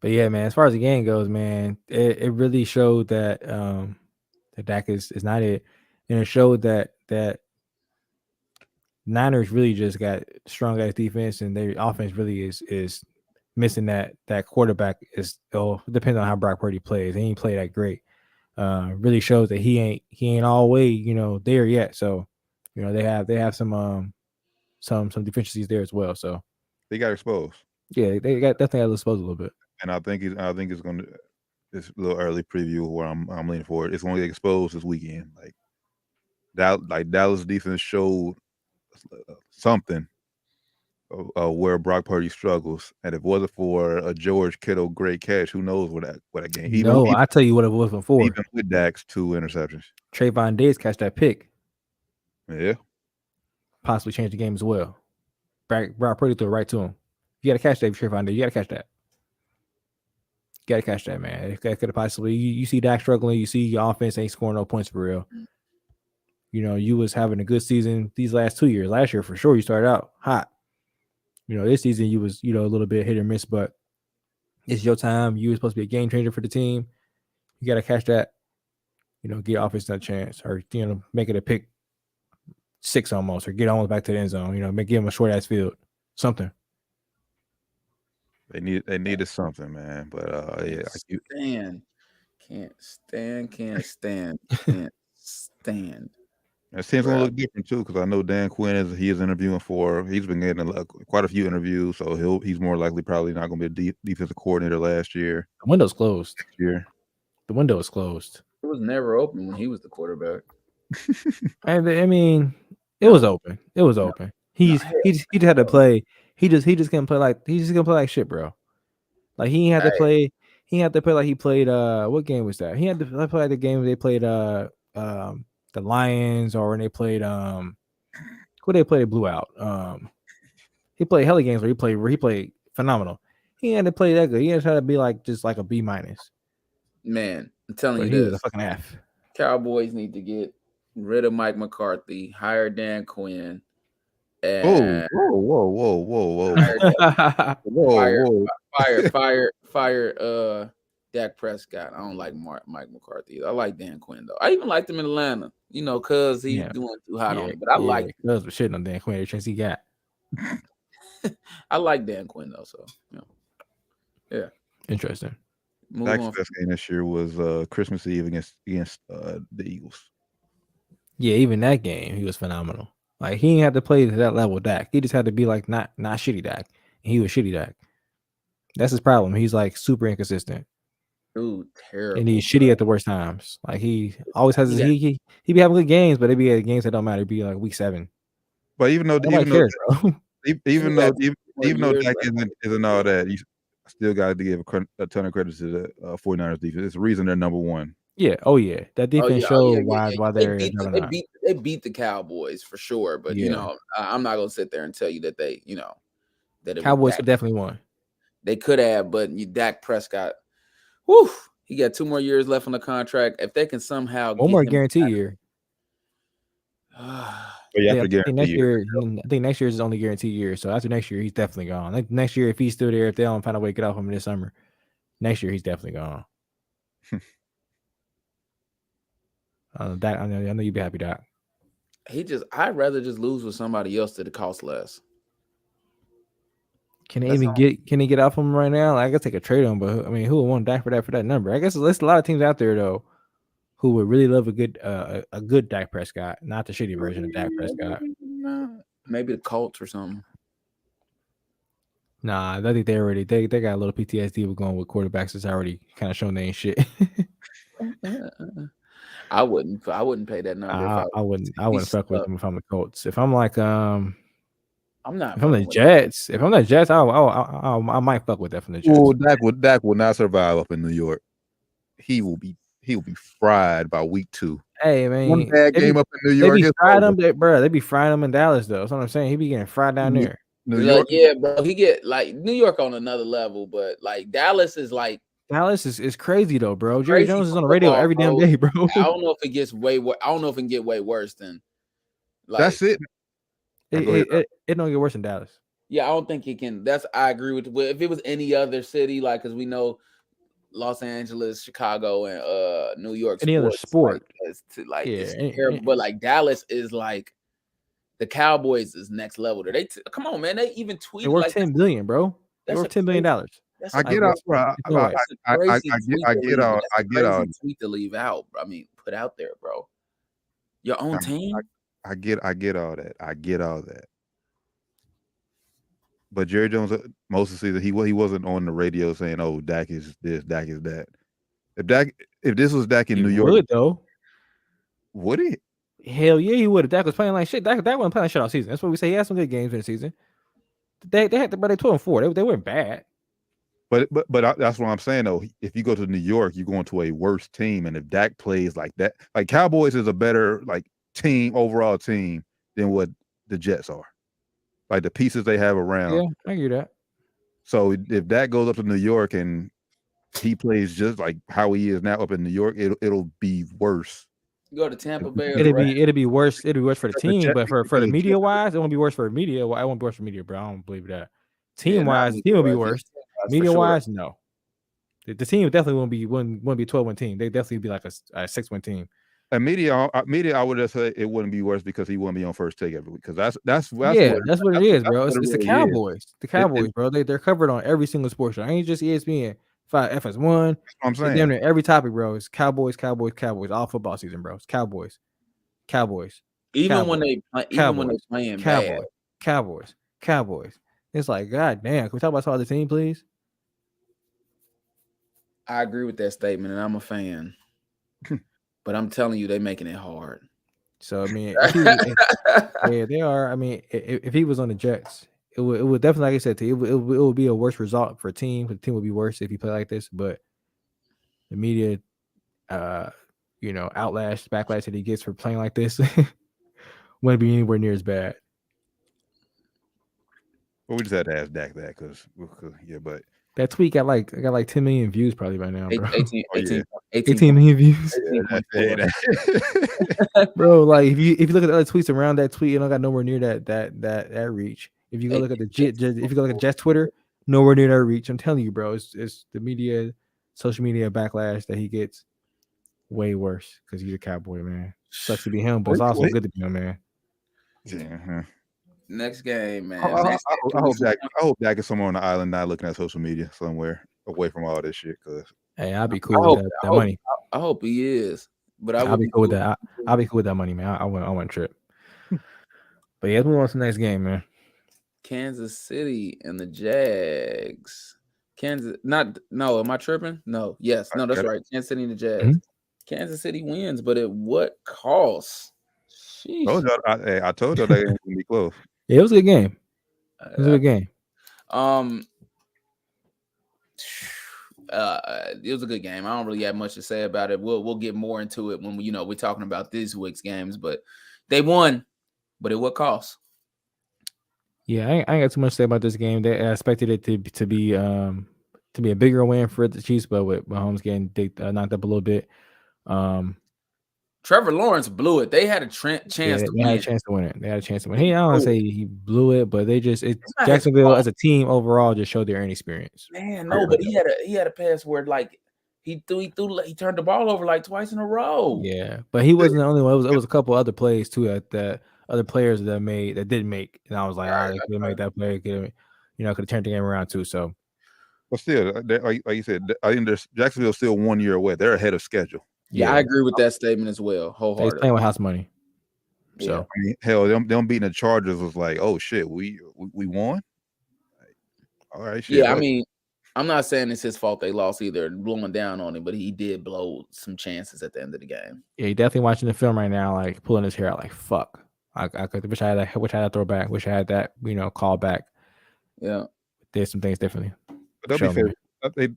But yeah, man, as far as the game goes, man, it really showed that that Dak is not it, and it showed that Niners really just got strong ass defense, and their offense really is missing that quarterback. Depends on how Brock Purdy plays. He ain't play that great. Really shows that he ain't all way there yet. So they have some deficiencies there as well. So they got exposed. Yeah, they definitely got exposed a little bit. And I think it's going to. It's a little early preview where I'm leaning forward. It's going to get exposed this weekend. Like Dallas defense showed something where Brock Purdy struggles, and if it wasn't for a George Kittle great catch, who knows what that game? I tell you what it wasn't for. Even with Dak's 2 interceptions, Trayvon Diggs catch that pick. Yeah, possibly change the game as well. Brock Purdy threw it right to him. You got to catch that, Trayvon Diggs. You got to catch that. You got to catch that, man. It could have possibly. You see Dak struggling. You see your offense ain't scoring no points for real. You was having a good season these last 2 years. Last year, for sure, you started out hot. This season you was, a little bit hit or miss, but it's your time. You were supposed to be a game changer for the team. You got to catch that, get offense that chance, or, make it a pick 6 almost, or get almost back to the end zone, give them a short ass field, something. They needed something, man. But can't stand. It seems gonna look different too, because I know Dan Quinn is interviewing for. He's been getting quite a few interviews, so he's more likely probably not going to be a defensive coordinator last year. The window's closed. Next year, the window is closed. It was never open when he was the quarterback. I mean, it was open. It was open. He just had to play. He just couldn't play like shit, bro. Like he had to play. He had to play like he played. What game was that? He had to play like the game they played. The Lions, or when they played who they played blew out. He played hella games where he played phenomenal. He had to play that good. He had to try to be like just like a B-. Man, I'm telling you, he was a fucking F. Cowboys need to get rid of Mike McCarthy, hire Dan Quinn. And whoa. Fire Dak Prescott. I don't like Mike McCarthy. I like Dan Quinn though. I even liked him in Atlanta, because he's doing too hot on it. But I like because we're shitting on Dan Quinn every chance he got. I like Dan Quinn though, so yeah. Interesting. Dak's best game this year was Christmas Eve against the Eagles. Yeah, even that game he was phenomenal. Like he didn't have to play to that level, Dak. He just had to be like not shitty Dak. And he was shitty Dak. That's his problem. He's like super inconsistent. Dude, terrible. And he's shitty at the worst times. Like he always has he be having good games, but it be games that don't matter. It'd be like week 7. But even though Dak isn't all that, you still got to give a ton of credit to the 49ers defense. It's the reason they're number 1. Yeah. Oh yeah. That defense showed why they're they beat the Cowboys for sure. But I'm not gonna sit there and tell you that they that Cowboys could definitely won. They could have, but Dak Prescott, whew, he got 2 more years left on the contract. If they can somehow one more guarantee year. I think next year is his only guaranteed year. So after next year, he's definitely gone. Like next year, if he's still there, if they don't find a way to get off him this summer, next year he's definitely gone. I know you'd be happy, Doc. I'd rather just lose with somebody else that it costs less. Can they get off him right now? I guess they could trade him, but I mean, who would want Dak for that number? I guess there's a lot of teams out there though who would really love a good Dak Prescott, not the shitty version of Dak Prescott. Maybe the Colts or something. Nah, I think they got a little PTSD with going with quarterbacks that's already kind of shown they ain't shit. I wouldn't pay that number. I wouldn't fuck with them if I'm the Colts. If I'm like I I'm not. If I'm the Jets, I might fuck with that from the Jets. Oh, Dak will not survive up in New York. He will be fried by week 2. Hey man, one bad game up in New they York. be frying him, bro. They be frying him in Dallas though. That's what I'm saying. He be getting fried down there. New York, yeah, bro. He get like New York on another level, but like Dallas is like Dallas is crazy though, bro. Jerry Jones is on the radio every damn day, bro. I don't know if it gets way. I don't know if it can get way worse than. Like, that's it. It don't get worse than Dallas. Yeah, I don't think it can. I agree with. If it was any other city, like because we know Los Angeles, Chicago, and New York, any other sport, it's terrible. But like Dallas is like the Cowboys is next level. Come on, man. They even tweeted they worth like $10 billion, bro. They worth $10 billion. I get out, bro. I get all. I get all. Tweet to leave out. I mean, put out there, bro. Your own team. I get all that. I get all that. But Jerry Jones, most of the season, he wasn't on the radio saying, "Oh, Dak is this, Dak is that." If this was Dak in New York, would though? Would he? Hell yeah, he would. If Dak was playing like shit, Dak wasn't playing shit all season. That's what we say. He had some good games in the season. They had, but they 12-4. They weren't bad. But that's what I'm saying though. If you go to New York, you're going to a worse team, and if Dak plays like that, like Cowboys is a better like overall team than what the Jets are. Like the pieces they have around. Yeah, I hear that. So if Dak goes up to New York and he plays just like how he is now up in New York, it'll be worse. Go to Tampa Bay. It'll be worse. It'll be worse for the team, but for the media wise, it won't be worse for the media. It won't be worse for media, bro. I don't believe that. Team wise, the team will be worse. Media wise, no. The team definitely wouldn't be a 12-win team. They definitely be like a 6-win team. And media, I would just say it wouldn't be worse because he wouldn't be on First Take every week. Because that's what it is, bro. It's really the Cowboys. The Cowboys, bro. They're covered on every single sports show. Ain't just ESPN, FS1. I'm saying damn near every topic, bro. It's Cowboys. All football season, bro. It's Cowboys. Even when they playing bad. Cowboys. It's like, God damn. Can we talk about some other team, please? I agree with that statement, and I'm a fan. But I'm telling you, they're making it hard. So I mean, yeah, they are. I mean, if he was on the Jets, it would definitely, like I said, it would be a worse result for a team. The team would be worse if he played like this. But the media, backlash that he gets for playing like this, wouldn't be anywhere near as bad. Well, we just had to ask Dak that because but. That tweet got like 10 million views probably by now, bro. 18 million views. Bro, like if you look at the other tweets around that tweet, it don't got nowhere near that reach. If you go look at Jets Twitter, nowhere near that reach. I'm telling you, bro, it's the media, social media backlash that he gets way worse because he's a Cowboy, man. Sucks to be him, but it's also good to be him, man. Yeah. Next game, man. I hope Dak is somewhere on the island not looking at social media somewhere away from all this shit. Cause hey, I'll be cool with that money. I hope he is, but I'll be cool with that. I'll be cool with that money, man. I want a trip. But yeah, let's move on to the next game, man. Kansas City and the Jags. Am I tripping? No, yes, no, that's right. Kansas City and the Jags. Mm-hmm. Kansas City wins, but at what cost? I told you they ain't gonna be close. Yeah, it was a good game. It was a good game. It was a good game. I don't really have much to say about it. We'll get more into it when we're talking about this week's games. But they won, but at what cost? Yeah, I ain't got too much to say about this game. They expected it to be a bigger win for the Chiefs, but with Mahomes getting knocked up a little bit. Trevor Lawrence blew it. They had a chance to win. They had a chance to win it. They had a chance to win. I don't want to say he blew it, but Jacksonville as a team overall just showed their inexperience. Man, no, but he had a pass where like he turned the ball over like twice in a row. Yeah, but he wasn't the only one. It was a couple other plays too that other players that didn't make, and I was like, I could make that play. Could have turned the game around too. So, but still, like you said, I think Jacksonville's still 1 year away. They're ahead of schedule. Yeah, I agree with that statement as well. Wholeheartedly. They're playing with house money. So I mean, hell, them beating the Chargers was like, oh shit, we won. All right, shit. Yeah, I mean, I'm not saying it's his fault they lost either, blowing down on him, but he did blow some chances at the end of the game. Yeah, he definitely watching the film right now, like pulling his hair out, like fuck. I could wish I had that. Wish I had that throwback. Wish I had that. Call back. Yeah, Did some things differently. But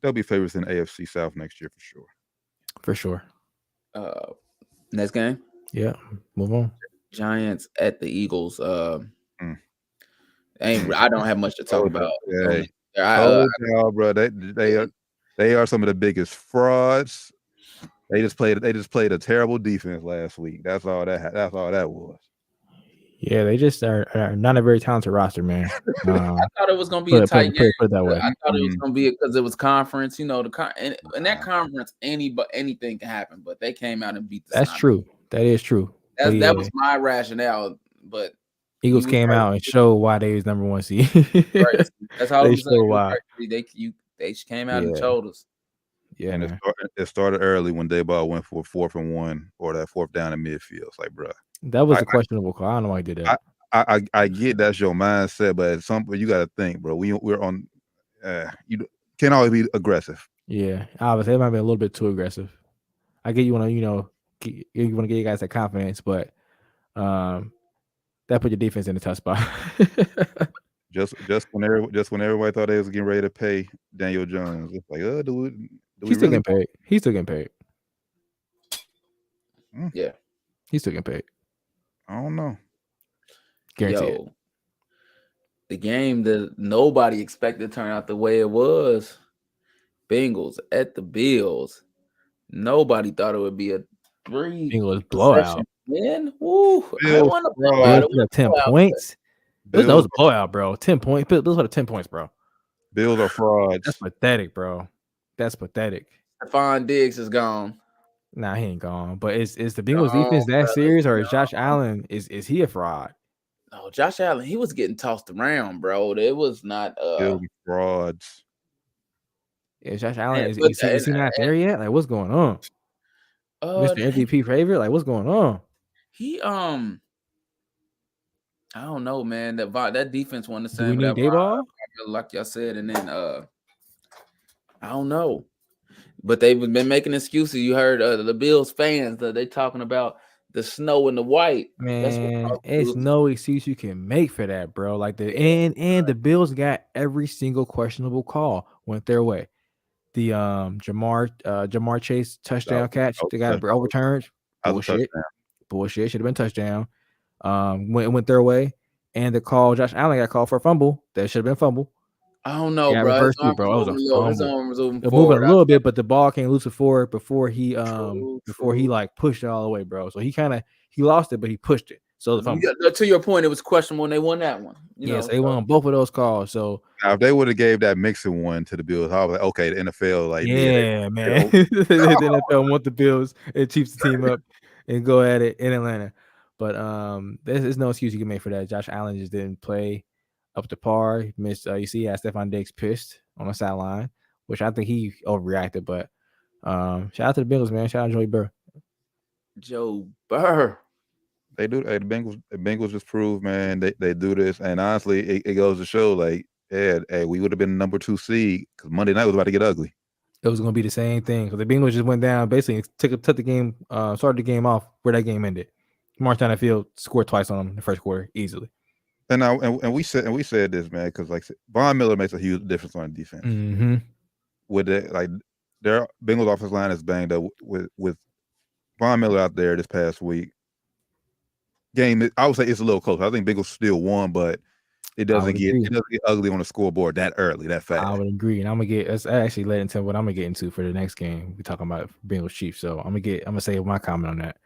they'll be favorites in AFC South next year for sure. For sure. Next game. Yeah, move on. Giants at the Eagles. I don't have much to talk about. Bro, they are some of the biggest frauds. They just played a terrible defense last week. That's all that was. Yeah, they just are not a very talented roster, man. I thought it was gonna be a tight game. Put it that way. I thought it was gonna be because it was conference. In that conference, anything can happen. But they came out and beat the. That's true. That is true. That was my rationale. But Eagles came out and showed why they was number 1 seed. Right. That's how they showed why. They came out and showed us. Yeah, and it started early when Dayball went for 4th and 1 or that 4th down in midfield. It's like, bro, that was a questionable call. I don't know why he did that. I get that's your mindset, but at some point you got to think, bro. We're on. You can't always be aggressive. Yeah, obviously it might be a little bit too aggressive. I get you want to you want to get you guys that confidence, but that put your defense in a tough spot. just when everybody thought they was getting ready to pay Daniel Jones, it's like, he's still getting paid. He's still getting paid. Yeah, he's still getting paid. I don't know. Guaranteed. The game that nobody expected to turn out the way it was. Bengals at the Bills. Nobody thought it would be a 3 Bengals blowout. Man, woo! Bills, I want to blowout. 10 points. That was a blowout, bro. 10 points. Bills for the 10 points, bro. Bills are frauds. That's pathetic, bro. That's pathetic. Stephon Diggs is gone. Nah, he ain't gone. But is the Bengals defense that serious, or is Josh Allen is he a fraud? No, Josh Allen, he was getting tossed around, bro. It was not frauds. Yeah, Josh Allen is he not there yet? Like, what's going on? Mr. MVP favorite? Like, what's going on? He I don't know, man. That defense won the same. Do we need Dayball? Like y'all said, and then I don't know. But they've been making excuses. You heard the Bills fans that they talking about the snow and the white. Man, it's no excuse you can make for that, bro. Like and the Bills got every single questionable call went their way. The Jamar Chase touchdown catch they got overturned. Bullshit. Should have been touchdown. Went their way. And the call Josh Allen got called for a fumble. That should have been fumble. I don't know, bro. It was a fumble. It moving a little bit, but the ball came loose before he like pushed it all the way, bro. So he lost it, but he pushed it. So the fumble. To your point, it was questionable when they won that one. Yes, they won both of those calls. So now if they would have gave that Mixon one to the Bills, I was like, okay, the NFL, like, man, the NFL want the Bills and Chiefs the team up and go at it in Atlanta. But there's no excuse you can make for that. Josh Allen just didn't play up to par. He missed. You see, Stephon Diggs pissed on the sideline, which I think he overreacted. But shout out to the Bengals, man. Shout out to Joe Burr. They do. Hey, the Bengals just proved, man, they do this. And honestly, it goes to show, like, hey, we would have been number 2 seed because Monday night was about to get ugly. It was going to be the same thing because the Bengals just went down, basically took the game, started the game off where that game ended. Marched down the field, scored twice on them in the first quarter, easily. And we said this, man, because like Von Miller makes a huge difference on defense. Mm-hmm. With it, like their Bengals offensive line is banged up with Von Miller out there this past week. Game, I would say it's a little close. I think Bengals still won, but it doesn't get ugly on the scoreboard that early, that fast. I would agree, and I'm gonna that's actually led into what I'm gonna get into for the next game. We're talking about Bengals Chiefs, so I'm gonna say my comment on that.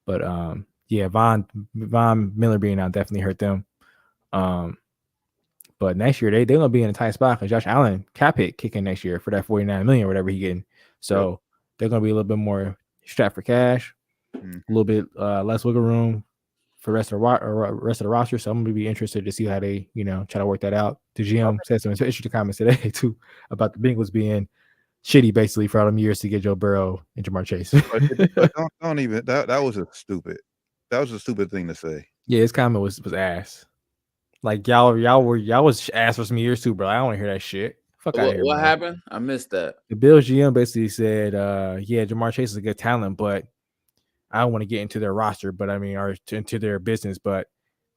But yeah, Von Miller being out definitely hurt them. But next year they're gonna be in a tight spot because Josh Allen cap hit kicking next year for that $49 million or whatever he getting. So they're gonna be a little bit more strapped for cash, a little bit less wiggle room for the rest of the roster. So I'm gonna be interested to see how they try to work that out. The GM said some interesting comments today too about the Bengals being shitty basically for all them years to get Joe Burrow and Jamar Chase. don't even that was a stupid thing to say. Yeah, his comment was ass. Like y'all was ass for some years too, bro. I don't want to hear that shit. Fuck out of here. What happened? I missed that. The Bills GM basically said, yeah, Jamar Chase is a good talent, but I don't want to get into their roster, but I mean, or into their business, but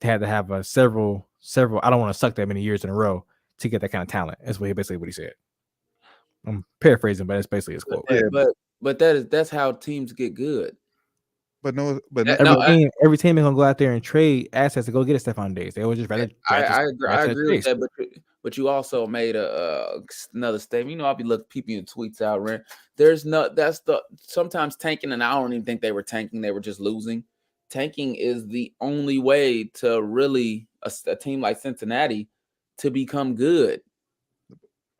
they had to have several. I don't want to suck that many years in a row to get that kind of talent. That's basically what he said. I'm paraphrasing, but that's basically his quote. But that's how teams get good. But every team is gonna go out there and trade assets to go get a Stephon Diggs. They would just rather. I agree with that, but you also made another statement. You know, I'll be peeping your tweets out, Ren. Sometimes tanking, and I don't even think they were tanking; they were just losing. Tanking is the only way to really a team like Cincinnati to become good.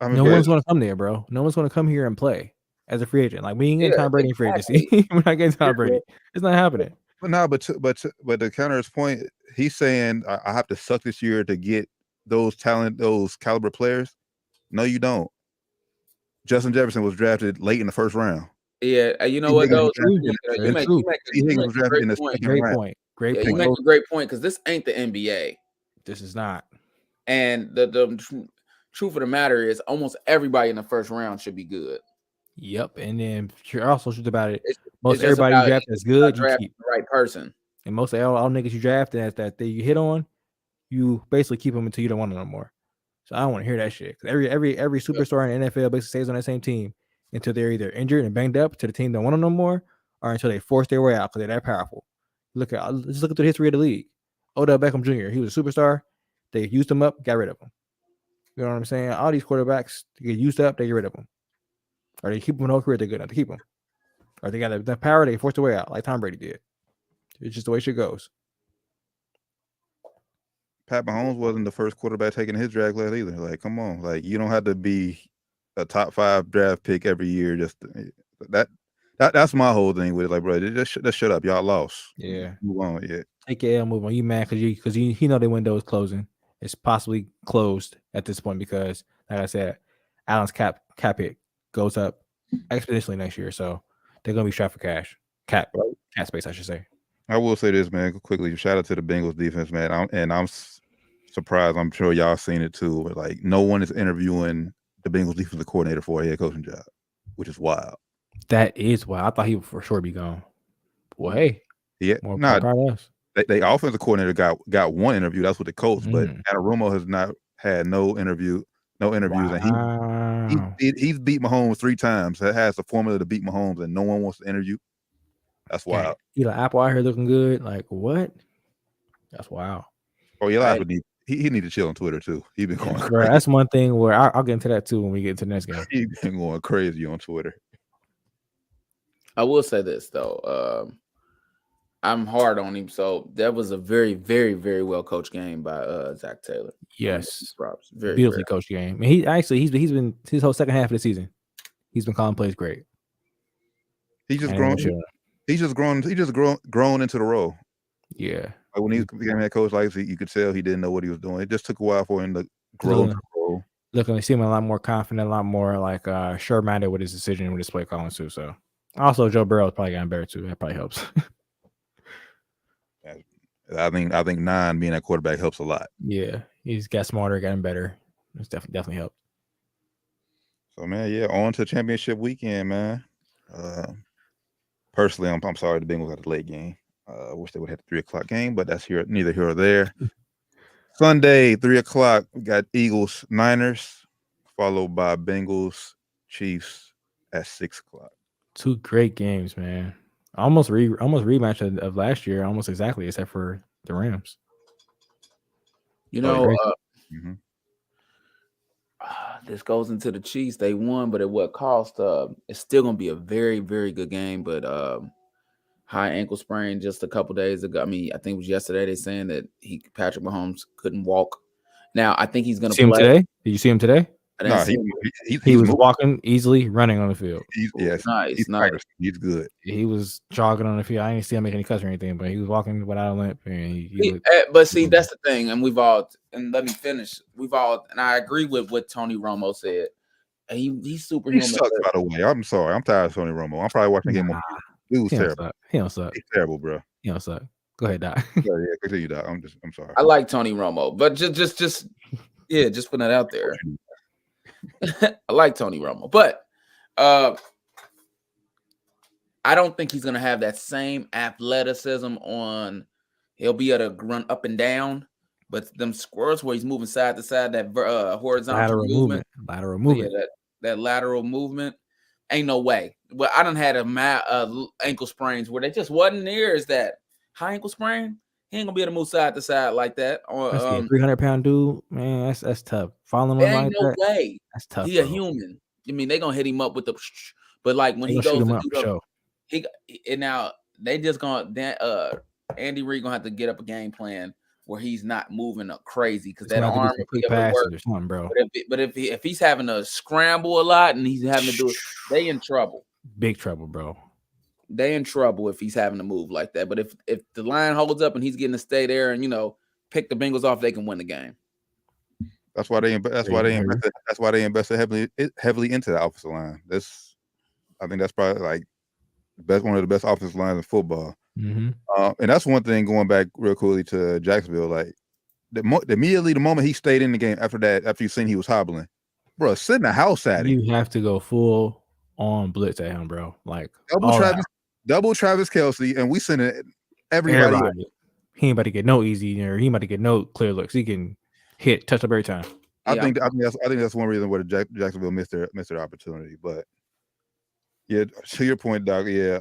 No one's gonna come there, bro. No one's gonna come here and play as a free agent. Like we ain't getting Tom Brady in free agency. We're not getting Tom Brady. It's not happening. But to counter his point, he's saying I have to suck this year to get those caliber players. No, you don't. Justin Jefferson was drafted late in the first round. Yeah, you know what though? You make a great point. Great point. You make a great point because this ain't the NBA. This is not. And the truth of the matter is, almost everybody in the first round should be good. Yep, and then also truth about it, most everybody you draft that's good, you keep the right person. And most of all niggas you draft that you hit on, you basically keep them until you don't want them no more. So I don't want to hear that shit. Every superstar in the NFL basically stays on that same team until they're either injured and banged up to the team don't want them no more, or until they force their way out because they're that powerful. Let's look at the history of the league. Odell Beckham Jr. He was a superstar. They used him up, got rid of him. You know what I'm saying? All these quarterbacks they get used up, they get rid of them. Or they keep them in whole career, they're good enough to keep them. Or they got the power, they force their way out, like Tom Brady did. It's just the way shit goes. Pat Mahomes wasn't the first quarterback taking his draft class either. Like, come on. Like, you don't have to be a top 5 draft pick every year. Just that's my whole thing with it. Like, bro, just shut up. Y'all lost. Yeah. Move on. Yeah. Take your L, move on. You mad because you know the window is closing. It's possibly closed at this point because, like I said, Allen's cap hit goes up exponentially next year. So they're gonna be strapped for cash. Cap space, I should say. I will say this, man, quickly. Shout out to the Bengals defense, man. I'm surprised. I'm sure y'all seen it too. But like, no one is interviewing the Bengals defensive coordinator for a head coaching job, which is wild. That is wild. I thought he would for sure be gone. Well, hey, yeah, they offensive coordinator got one interview. That's what the coach. But Anarumo has not had no interviews, wow. And he's beat Mahomes 3 times. That has the formula to beat Mahomes, and no one wants to interview. That's wild. Eli Apple out here looking good. Like what? That's wild. Oh, Eli Apple he need to chill on Twitter too. He's been going crazy. Bro, that's one thing where I'll get into that too when we get into the next game. He's been going crazy on Twitter. I will say this though. I'm hard on him. So that was a very, very, very well coached game by Zach Taylor. Yes, props. Very beautifully coached game. And he's been his whole second half of the season. He's been calling plays great. He's just grown. He's just grown into the role. Yeah. Like when he became head coach, like you could tell he didn't know what he was doing. It just took a while for him to grow into the role. Looking, seem a lot more confident, a lot more like sure-minded with his decision with his play calling too. So also Joe Burrow is probably getting better too. That probably helps. I think 9 being that quarterback helps a lot. Yeah, he's got smarter, gotten better. It's definitely helped. So man, yeah, on to championship weekend, man. Personally, I'm sorry the Bengals had a late game. I wish they would have had the 3:00 game, but that's neither here or there. Sunday, 3:00, we got Eagles, Niners, followed by Bengals, Chiefs at 6:00. 2 great games, man. Almost rematch of last year, almost exactly, except for the Rams. You know, this goes into the Chiefs. They won, but at what cost? It's still gonna be a very, very good game. But high ankle sprain just a couple days ago. I mean, I think it was yesterday. They saying that Patrick Mahomes couldn't walk. Now I think he's gonna play. Him today? Did you see him today? No, he was walking easily, running on the field. He's good. He was jogging on the field. I didn't see him make any cuts or anything, but he was walking without a limp. And but see, that's the thing, and let me finish. And I agree with what Tony Romo said. And he's superhuman. He sucks, by the way. I'm sorry. I'm tired of Tony Romo. I'm probably watching him. He was terrible. He don't suck. He's terrible, bro. He don't suck. Go ahead, Doc. Yeah, continue, Doc. I'm sorry. I like Tony Romo, but just putting that out there. I like Tony Romo, but I I don't think he's gonna have that same athleticism on. He'll be able to run up and down, but them squirts where he's moving side to side, that horizontal movement, lateral movement. Yeah, that lateral movement, ain't no way. Well, I done had ankle sprains where they just wasn't near as that high ankle sprain. He ain't gonna be able to move side to side like that. Or 300-pound dude, man, that's tough. Following there him ain't like no that, way. that's tough. He a human. I mean, they gonna hit him up with the, but like when he goes to do the, and now they just gonna Andy Reid gonna have to get up a game plan where he's not moving up crazy because that arm will be able to work. Or something, bro. But if he's having to scramble a lot and he's having to do it, they in trouble. Big trouble, bro. They in trouble if he's having to move like that. But if the line holds up and he's getting to stay there and pick the Bengals off, they can win the game. That's why they invested heavily into the offensive line. I think that's probably like one of the best offensive lines in football. Mm-hmm. And that's one thing, going back real quickly to Jacksonville, like immediately the moment he stayed in the game after you seen he was hobbling, bro, sit in the house at him. You have to go full on blitz at him, bro. Like double Travis Kelce, and we send it everybody. He ain't about to get no easy, or he ain't about to get no clear looks. He can hit touch up every time. I think that's one reason why Jacksonville missed their opportunity. But yeah, to your point, Doc. Yeah,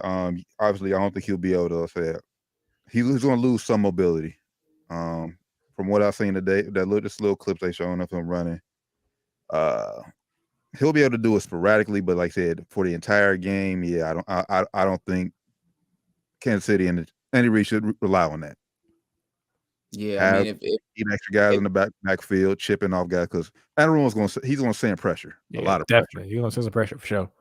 obviously I don't think he'll be able to say it. He's going to lose some mobility. From what I've seen today, this little clips they showing of him running, he'll be able to do it sporadically. But like I said, for the entire game, yeah, I don't think Kansas City and Andy Reid should rely on that. Yeah, I mean, if extra guys in the backfield, chipping off guys, because everyone's he's going to send pressure. Yeah, a lot of definitely. pressure. He's going to send some pressure for sure.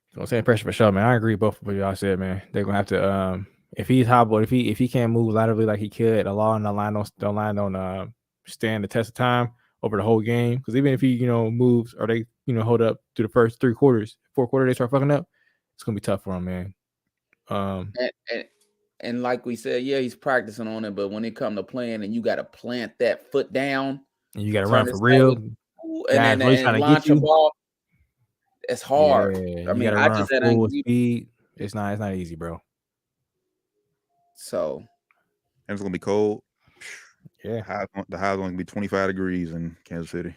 He's going to send pressure for sure, man. I agree with both of what y'all said, man. They're going to have to if he's hobbled, if he can't move laterally like he could, the line don't stand the test of time over the whole game. Because even if he moves, or they hold up through the first 4 quarters, they start fucking up, it's gonna be tough for him, man. And like we said, yeah, he's practicing on it, but when it comes to playing and you got to plant that foot down and you got to run for real, and launch a ball, it's hard. Yeah, I mean, I just had full speed. It's not easy, bro. So, and it's gonna be cold. Yeah, the high's going to be 25 degrees in Kansas City.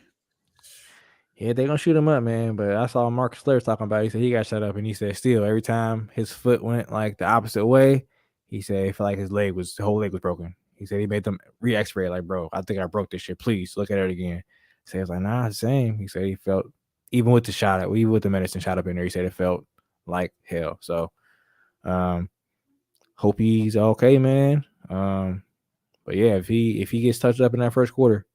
Yeah, they're gonna shoot him up, man. But I saw Marcus Blair talking about it. He said he got shut up, and he said still every time his foot went like the opposite way, he said he felt like his whole leg was broken. He said he made them re-x-ray, like, bro, I think I broke this shit. Please look at it again. So he was like, nah, it's the same. He said he felt, even with the medicine shot up in there, he said it felt like hell. So hope he's okay, man. But yeah, if he gets touched up in that first quarter,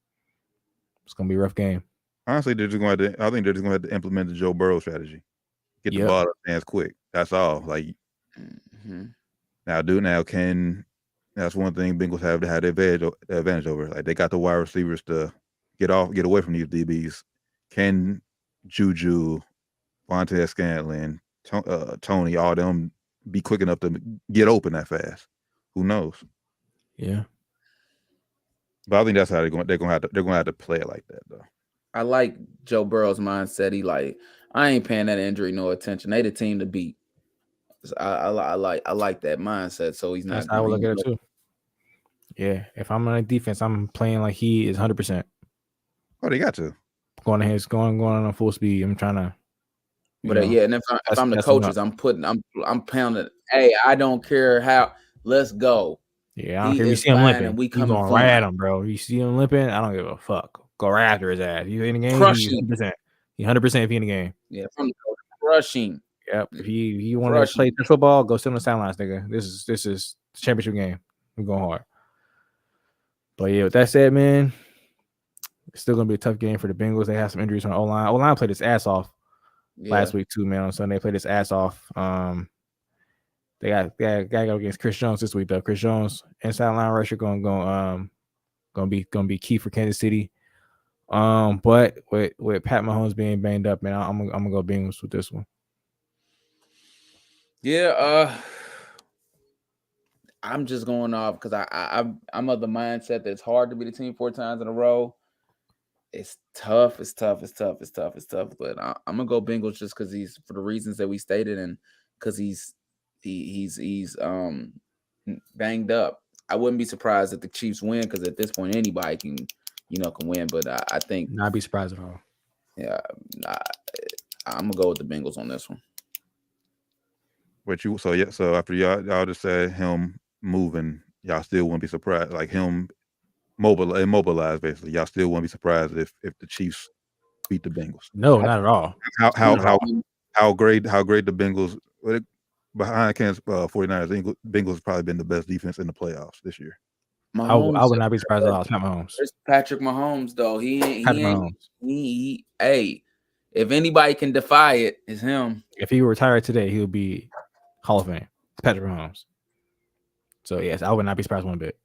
it's gonna be a rough game. Honestly, I think they're just going to have to implement the Joe Burrow strategy. Get the ball up hands quick. That's all. Like now can that's one thing Bengals have to have the advantage over. Like they got the wide receivers to get away from these DBs. Can Juju, Vontae Scantlin, Tony, all them be quick enough to get open that fast? Who knows? Yeah. But I think that's how they're going to have to play it like that, though. I like Joe Burrow's mindset. He like, I ain't paying that injury no attention. They the team to beat. I like that mindset. So he's not. That's how I would look at it too. Yeah, if I'm on defense, I'm playing like he is 100%. Oh, they got to going on full speed. I'm trying to. But yeah, and if I'm the coaches, I'm pounding. Hey, I don't care how. Let's go. Yeah, I don't care if you see him limping. We going right at him, bro. You see him limping, I don't give a fuck. Go right after his ass. You in the game? He's 100%. He's 100% if he in the game. Yeah, from the coach, crushing. Yep. If you want to play football, go sit on the sidelines, nigga. This is the championship game. We're going hard. But yeah, with that said, man, it's still gonna be a tough game for the Bengals. They have some injuries on O-line. O-line played its ass off last week too, man. On Sunday, played its ass off. They got to go against Chris Jones this week though. Chris Jones inside line rusher gonna be key for Kansas City. But with Pat Mahomes being banged up, man, I'm gonna go Bengals with this one. Yeah, I'm just going off because I'm of the mindset that it's hard to be the team 4 times in a row. It's tough. But I'm gonna go Bengals just because for the reasons that we stated, and because he's banged up. I wouldn't be surprised if the Chiefs win because at this point anybody can win. But I think Not be surprised at all. yeah, I'm gonna go with the Bengals on this one. But so after y'all just said him moving, y'all still wouldn't be surprised, like him immobilized basically. Y'all still wouldn't be surprised if the Chiefs beat the Bengals. No, not at all. How great the Bengals behind Kansas 49ers. Bengals has probably been the best defense in the playoffs this year. I would not be surprised at all. It's not Mahomes. It's Patrick Mahomes though. He if anybody can defy it, it's him. If he retired today, he would be Hall of Fame. It's Patrick Mahomes. So yes, I would not be surprised one bit.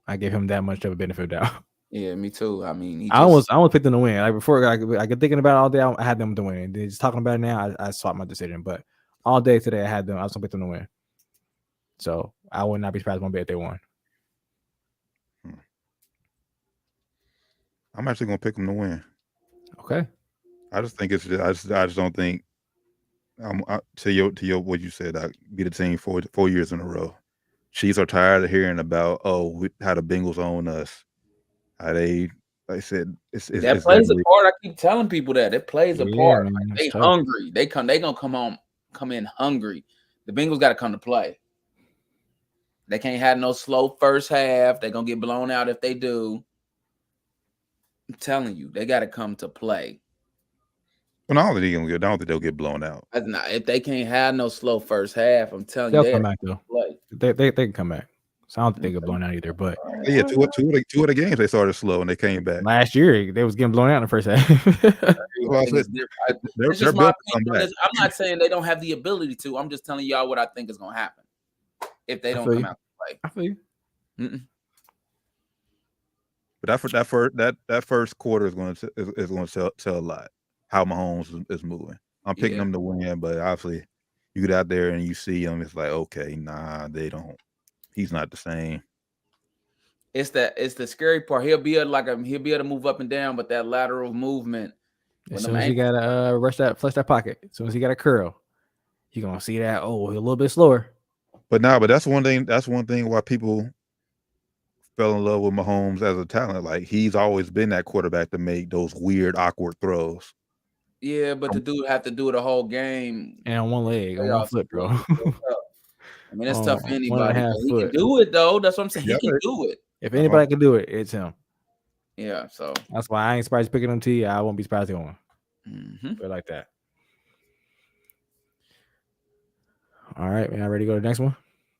I give him that much of a benefit of doubt. Yeah, me too. I mean, I almost picked them to win. Like before, I get thinking about it all day. I had them to win. And just talking about it now, I swapped my decision. But all day today, I had them. I was gonna pick them to win. So I would not be surprised one bit if they won. I'm actually gonna pick them to win. Okay. I just think I just don't think. To your what you said, I beat a team 4 years in a row. Chiefs are tired of hearing about how the Bengals own us. How they said it's that plays a part. I keep telling people that it plays a part. Man, like, they hungry. They gonna come in hungry. The Bengals got to come to play. They can't have no slow first half. They're gonna get blown out if they do. I'm telling you, they got to come to play. Well, I don't think they'll get blown out. If they can't have no slow first half, I'm telling you, they'll come back though. They can come back. So I don't think they get blown out either. But yeah, two of the games they started slow and they came back. Last year they was getting blown out in the first half. I'm not saying they don't have the ability to. I'm just telling y'all what I think is going to happen if they don't come out to play. I feel you. But that first quarter is going to tell a lot how Mahomes is moving. I'm picking them to win, but obviously you get out there and you see him, it's like, okay, nah, they don't. He's not the same. It's the scary part. He'll be able to move up and down, but that lateral movement. As soon as you gotta flush that pocket, as soon as you got a curl, you're gonna see that. Oh, a little bit slower. But that's one thing. That's one thing why people fell in love with Mahomes as a talent. Like he's always been that quarterback to make those weird, awkward throws. Yeah, but the dude have to do the whole game and on one leg, on one foot, bro. I mean, it's tough for anybody. He can do it though. That's what I'm saying. He can do it. If anybody can do it, it's him. Yeah, so that's why I ain't surprised picking him to you. I won't be surprised he won. But like that. All right, man. Ready to go to the next one?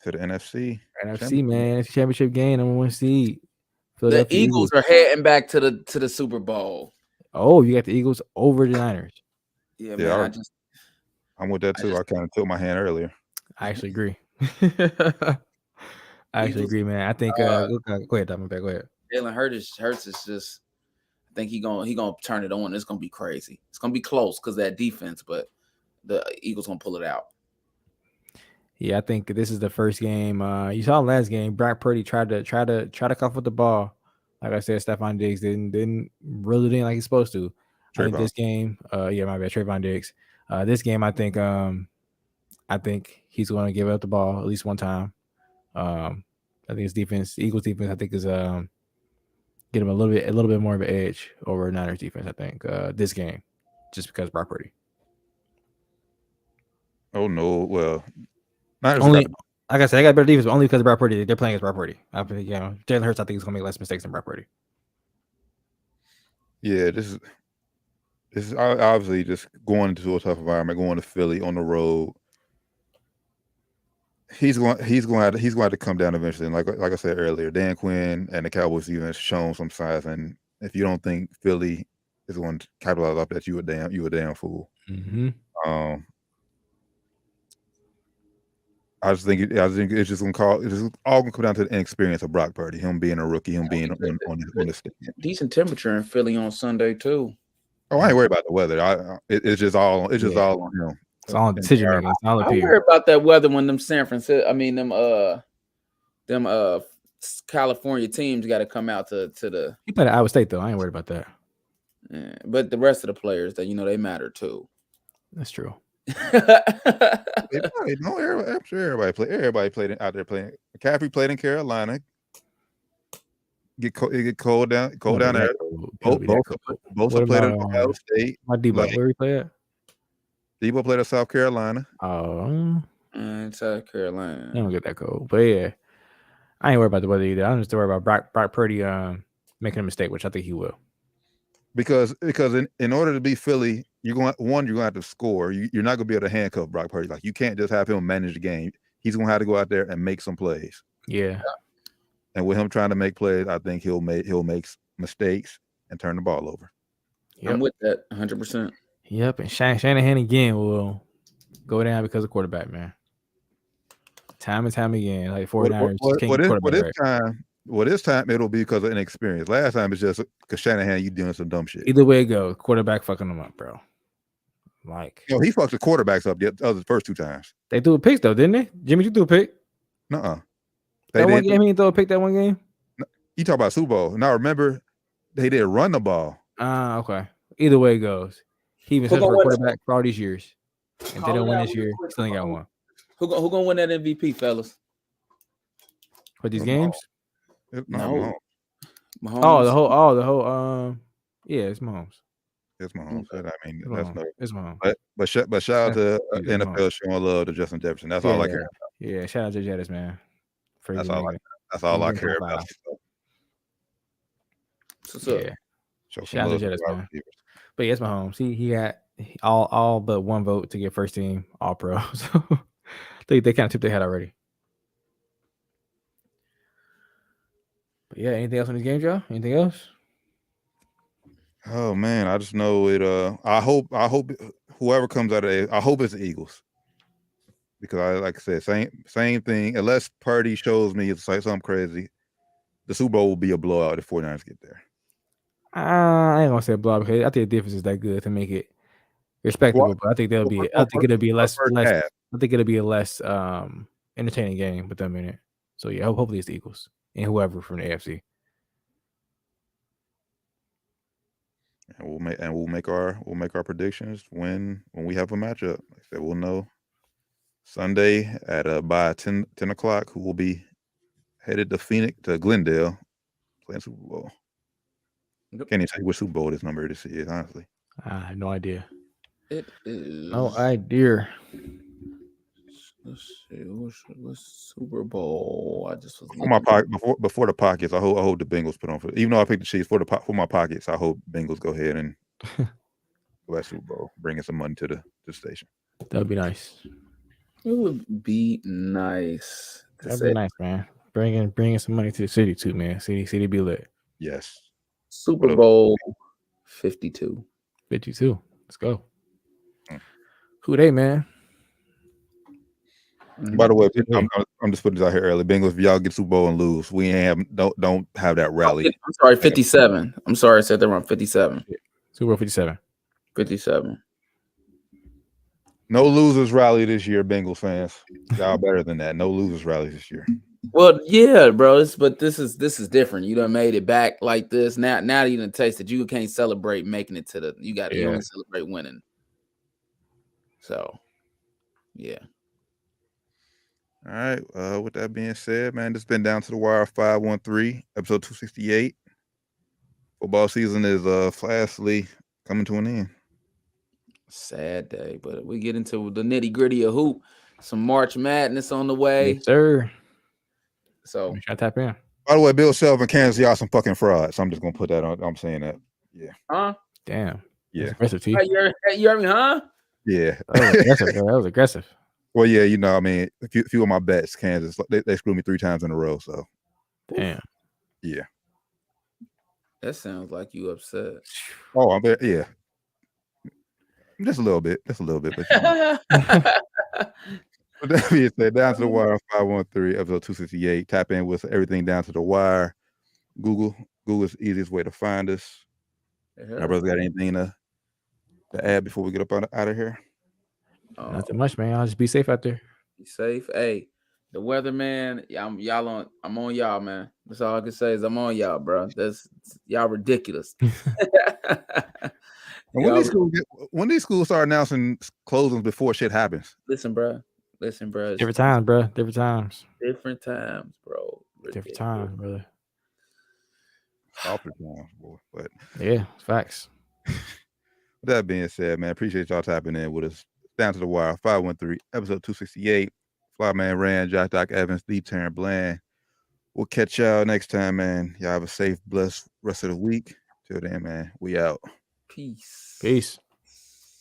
To the NFC. NFC, man. It's a championship game. Number 1 seed. The Eagles are heading back to the Super Bowl. Oh, you got the Eagles over the Niners. Yeah, man. I'm with that too. I kind of took my hand earlier. I actually agree. I actually agree, man. I think go ahead, Dom. Go ahead. Jalen Hurts is just. I think he gonna turn it on. It's gonna be crazy. It's gonna be close because that defense, but the Eagles gonna pull it out. Yeah, I think this is the first game. You saw last game. Brock Purdy tried to cuff with the ball. Like I said, Stephon Diggs didn't like he's supposed to. I think this game, my bad, Trayvon Diggs. This game, I think he's going to give up the ball at least one time. I think his defense, Eagles defense, I think is get him a little bit more of an edge over Niners defense. I think this game, just because Brock Purdy. Oh no, well, Niners only like I said, I got better defense, but only because of Brock Purdy. They're playing against Brock Purdy. Jalen Hurts, I think, is going to make less mistakes than Brock Purdy. Yeah, this is obviously just going into a tough environment, going to Philly on the road. He's going to have to come down eventually. And like I said earlier, Dan Quinn and the Cowboys even has shown some signs. And if you don't think Philly is going to capitalize off that, you a damn fool. I just think it's just all gonna come down to the inexperience of Brock Purdy, him being a rookie, him being on the stage. Decent temperature in Philly on Sunday too. Oh, I ain't worried about the weather. It's just all on him. It's all on decision making. It's all up here. I worry about that weather when them California teams got to come out to the. He played at Iowa State though. I ain't worried about that. Yeah, but the rest of the players that they matter too. That's true. No, I'm sure everybody played out there playing. McCaffrey played in Carolina. Get cold down there. Both played at Ohio State. My Debo, where he play at? Debo played at South Carolina. Oh, South Carolina. I don't get that cold, but yeah, I ain't worried about the weather either. I'm just worried about Brock Purdy making a mistake, which I think he will. Because in order to be Philly, you're gonna have to score. You're not gonna be able to handcuff Brock Purdy. Like, you can't just have him manage the game. He's gonna have to go out there and make some plays. Yeah. And with him trying to make plays, I think he'll make mistakes and turn the ball over. Yep. I'm with that 100%. Yep, and Shanahan again will go down because of quarterback, man. Time and time again, like 49ers can't get quarterback right. This time it'll be because of inexperience. Last time it's just because Shanahan, you doing some dumb shit. Either way it goes, quarterback fucking them up, bro. Like, he fucked the quarterbacks up the other first 2 times. They threw a pick though, didn't they? Jimmy, you threw a pick? Nuh-uh. That one game, he didn't throw a pick that one game? You talk about Super Bowl. Now remember, they did run the ball. Okay. Either way it goes. He even said for a quarterback for all these years. If they don't win this year, he still ain't got one. Who gonna win that MVP, fellas? For these games? No. Mahomes. The whole yeah, it's Mahomes. It's Mahomes. I mean, it's Mahomes. But shout out to NFL showing love to Justin Jefferson. That's all I care about. Yeah, shout out to Jettis, man. That's all I care about. Yeah. Shout out to Jettis, man. But yeah, it's Mahomes. He had all but one vote to get first team All Pro. So they kind of tipped their head already. But yeah, anything else on these games, y'all? Anything else? Oh man, I just know it. I hope whoever comes out of it, I hope it's the Eagles, because like I said, same thing. Unless Purdy shows me it's like something crazy, the Super Bowl will be a blowout if 49ers get there. I ain't gonna say blowout because I think the defense is that good to make it respectable. But I think it'll be a less entertaining game with them in it. So yeah, hopefully it's the Eagles and whoever from the AFC. And we'll make our predictions when we have a matchup. Like I said, we'll know Sunday at by 10 o'clock who will be headed to Glendale playing Super Bowl. Can't even tell you what Super Bowl this is, honestly. I have no idea. It is no idea. Let's see. What's Super Bowl? I just was for my pocket before the pockets. I hope the Bengals put on for. Even though I picked the Chiefs for my pockets, I hope Bengals go ahead and go at Super Bowl, bringing some money to the station. That'd be nice. It would be nice. That'd be nice, man. Bringing some money to the city too, man. City be lit. Yes. Super Bowl 52. 52. Let's go. Who they, man? By the way, I'm just putting this out here early. Bengals, if y'all get Super Bowl and lose, we don't have that rally. I'm sorry, 57. I'm sorry, I said they were on 57. Super Bowl 57. 57. No losers rally this year, Bengals fans. Y'all better than that. No losers rally this year. Well, yeah, bro. But this is different. You done made it back like this. Now you done tasted. You can't celebrate making it to the. You only celebrate winning. So, yeah. All right. With that being said, man, this has been Down to the Wire 513, episode 268. Football season is fastly coming to an end. Sad day, but we get into the nitty gritty of hoop. Some March Madness on the way, yes, sir. So try to tap in. By the way, Bill Self and Kansas, y'all some fucking frauds. So I'm just gonna put that on. I'm saying that. Yeah. Huh? Damn. Yeah. Aggressive, T. You heard me, huh? Yeah. That was aggressive. Well, yeah, I mean, a few of my bets, Kansas, they screwed me 3 times in a row. So. Damn. Yeah. That sounds like you upset. Oh, I bet. Yeah. Just a little bit. But with that being said, Down to the Wire 513, episode 268. Tap in with everything Down to the Wire. Google is the easiest way to find us. My brother got anything to add before we get up out of here? Nothing much, man. I'll just be safe out there. Be safe. Hey, the weather, man. I'm on y'all, man. That's all I can say is I'm on y'all, bro. That's y'all ridiculous. And when these schools start announcing closings before shit happens. Listen, bro. Different times, bro. Different times, bro. Different times, brother. Softer times, boy. But yeah, facts. With that being said, man, appreciate y'all tapping in with us. Down to the Wire, 513, episode 268. Flyman Rand, Josh Doc Evans, Lee Terran Bland. We'll catch y'all next time, man. Y'all have a safe, blessed rest of the week. Till then, man, we out. Peace. Peace.